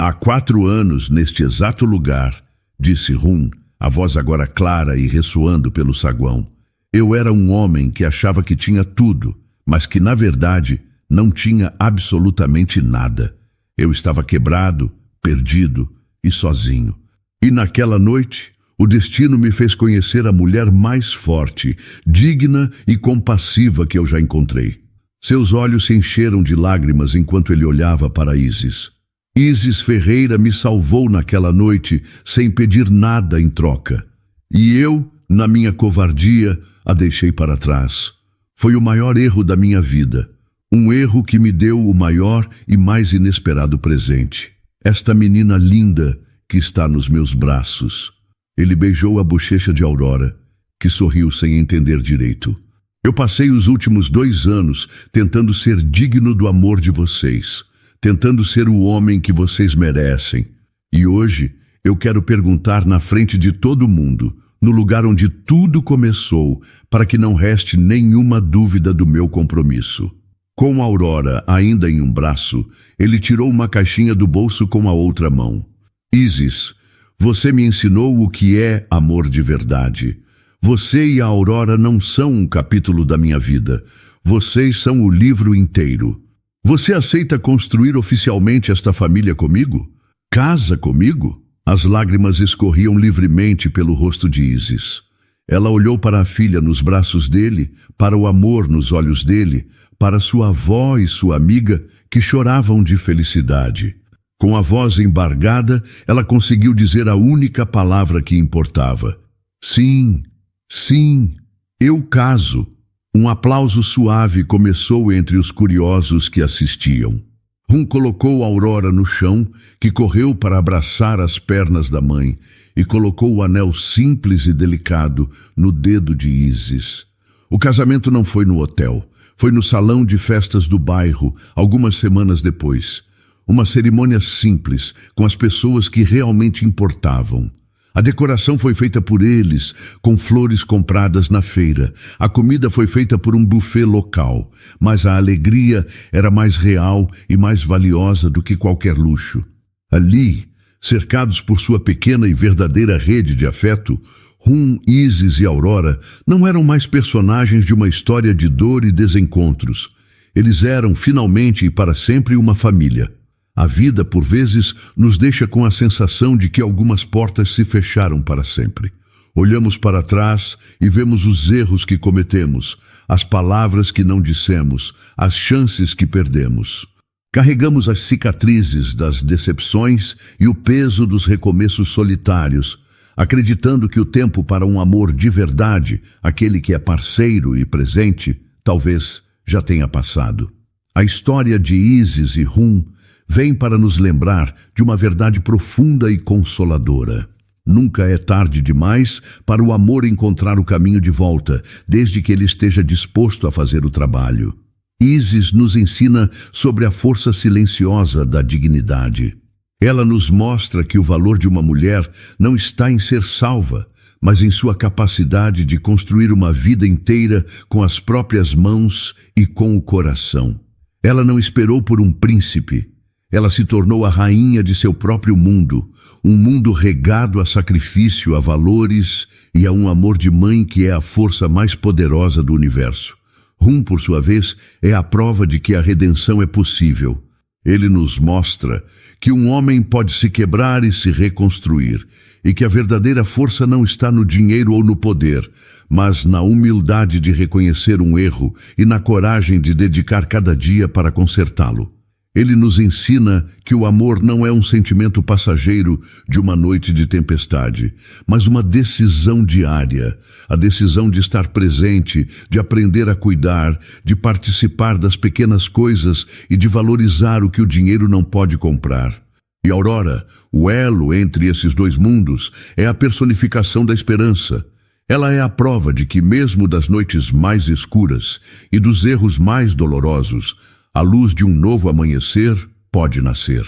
Há 4 anos, neste exato lugar, disse Hun, a voz agora clara e ressoando pelo saguão. Eu era um homem que achava que tinha tudo, mas que, na verdade, não tinha absolutamente nada. Eu estava quebrado, perdido e sozinho. E naquela noite, o destino me fez conhecer a mulher mais forte, digna e compassiva que eu já encontrei. Seus olhos se encheram de lágrimas enquanto ele olhava para Isis. Isis Ferreira me salvou naquela noite sem pedir nada em troca. E eu, na minha covardia, a deixei para trás. Foi o maior erro da minha vida. Um erro que me deu o maior e mais inesperado presente. Esta menina linda que está nos meus braços. Ele beijou a bochecha de Aurora, que sorriu sem entender direito. Eu passei os últimos 2 anos tentando ser digno do amor de vocês, tentando ser o homem que vocês merecem. E hoje eu quero perguntar na frente de todo mundo, no lugar onde tudo começou, para que não reste nenhuma dúvida do meu compromisso. Com a Aurora ainda em um braço, ele tirou uma caixinha do bolso com a outra mão. Isis, você me ensinou o que é amor de verdade. Você e a Aurora não são um capítulo da minha vida. Vocês são o livro inteiro. Você aceita construir oficialmente esta família comigo? Casa comigo? As lágrimas escorriam livremente pelo rosto de Isis. Ela olhou para a filha nos braços dele, para o amor nos olhos dele, para sua avó e sua amiga, que choravam de felicidade. Com a voz embargada, ela conseguiu dizer a única palavra que importava. Sim, sim, eu caso. Um aplauso suave começou entre os curiosos que assistiam. Hun colocou a Aurora no chão, que correu para abraçar as pernas da mãe, e colocou o anel simples e delicado no dedo de Isis. O casamento não foi no hotel, foi no salão de festas do bairro, algumas semanas depois. Uma cerimônia simples, com as pessoas que realmente importavam. A decoração foi feita por eles, com flores compradas na feira. A comida foi feita por um buffet local, mas a alegria era mais real e mais valiosa do que qualquer luxo. Ali, cercados por sua pequena e verdadeira rede de afeto, Hun, Isis e Aurora não eram mais personagens de uma história de dor e desencontros. Eles eram, finalmente e para sempre, uma família. A vida, por vezes, nos deixa com a sensação de que algumas portas se fecharam para sempre. Olhamos para trás e vemos os erros que cometemos, as palavras que não dissemos, as chances que perdemos. Carregamos as cicatrizes das decepções e o peso dos recomeços solitários, acreditando que o tempo para um amor de verdade, aquele que é parceiro e presente, talvez já tenha passado. A história de Isis e Rum vem para nos lembrar de uma verdade profunda e consoladora. Nunca é tarde demais para o amor encontrar o caminho de volta, desde que ele esteja disposto a fazer o trabalho. Isis nos ensina sobre a força silenciosa da dignidade. Ela nos mostra que o valor de uma mulher não está em ser salva, mas em sua capacidade de construir uma vida inteira com as próprias mãos e com o coração. Ela não esperou por um príncipe. Ela se tornou a rainha de seu próprio mundo, um mundo regado a sacrifício, a valores e a um amor de mãe que é a força mais poderosa do universo. Rum, por sua vez, é a prova de que a redenção é possível. Ele nos mostra que um homem pode se quebrar e se reconstruir, e que a verdadeira força não está no dinheiro ou no poder, mas na humildade de reconhecer um erro e na coragem de dedicar cada dia para consertá-lo. Ele nos ensina que o amor não é um sentimento passageiro de uma noite de tempestade, mas uma decisão diária, a decisão de estar presente, de aprender a cuidar, de participar das pequenas coisas e de valorizar o que o dinheiro não pode comprar. E Aurora, o elo entre esses dois mundos, é a personificação da esperança. Ela é a prova de que mesmo das noites mais escuras e dos erros mais dolorosos, a luz de um novo amanhecer pode nascer.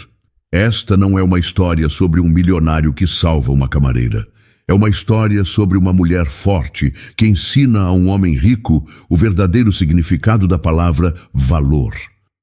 Esta não é uma história sobre um milionário que salva uma camareira. É uma história sobre uma mulher forte que ensina a um homem rico o verdadeiro significado da palavra valor.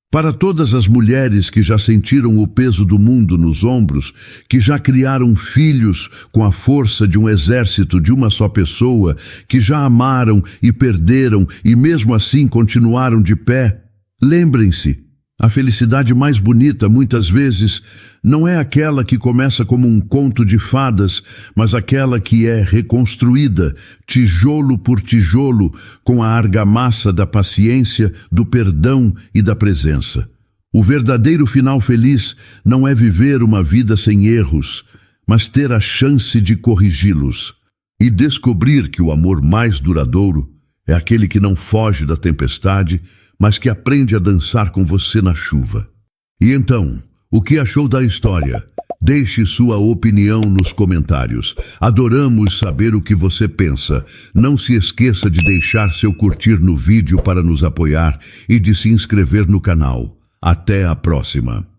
Para todas as mulheres que já sentiram o peso do mundo nos ombros, que já criaram filhos com a força de um exército de uma só pessoa, que já amaram e perderam e mesmo assim continuaram de pé, lembrem-se, a felicidade mais bonita, muitas vezes, não é aquela que começa como um conto de fadas, mas aquela que é reconstruída, tijolo por tijolo, com a argamassa da paciência, do perdão e da presença. O verdadeiro final feliz não é viver uma vida sem erros, mas ter a chance de corrigi-los e descobrir que o amor mais duradouro é aquele que não foge da tempestade, mas que aprende a dançar com você na chuva. E então, o que achou da história? Deixe sua opinião nos comentários. Adoramos saber o que você pensa. Não se esqueça de deixar seu curtir no vídeo para nos apoiar e de se inscrever no canal. Até a próxima!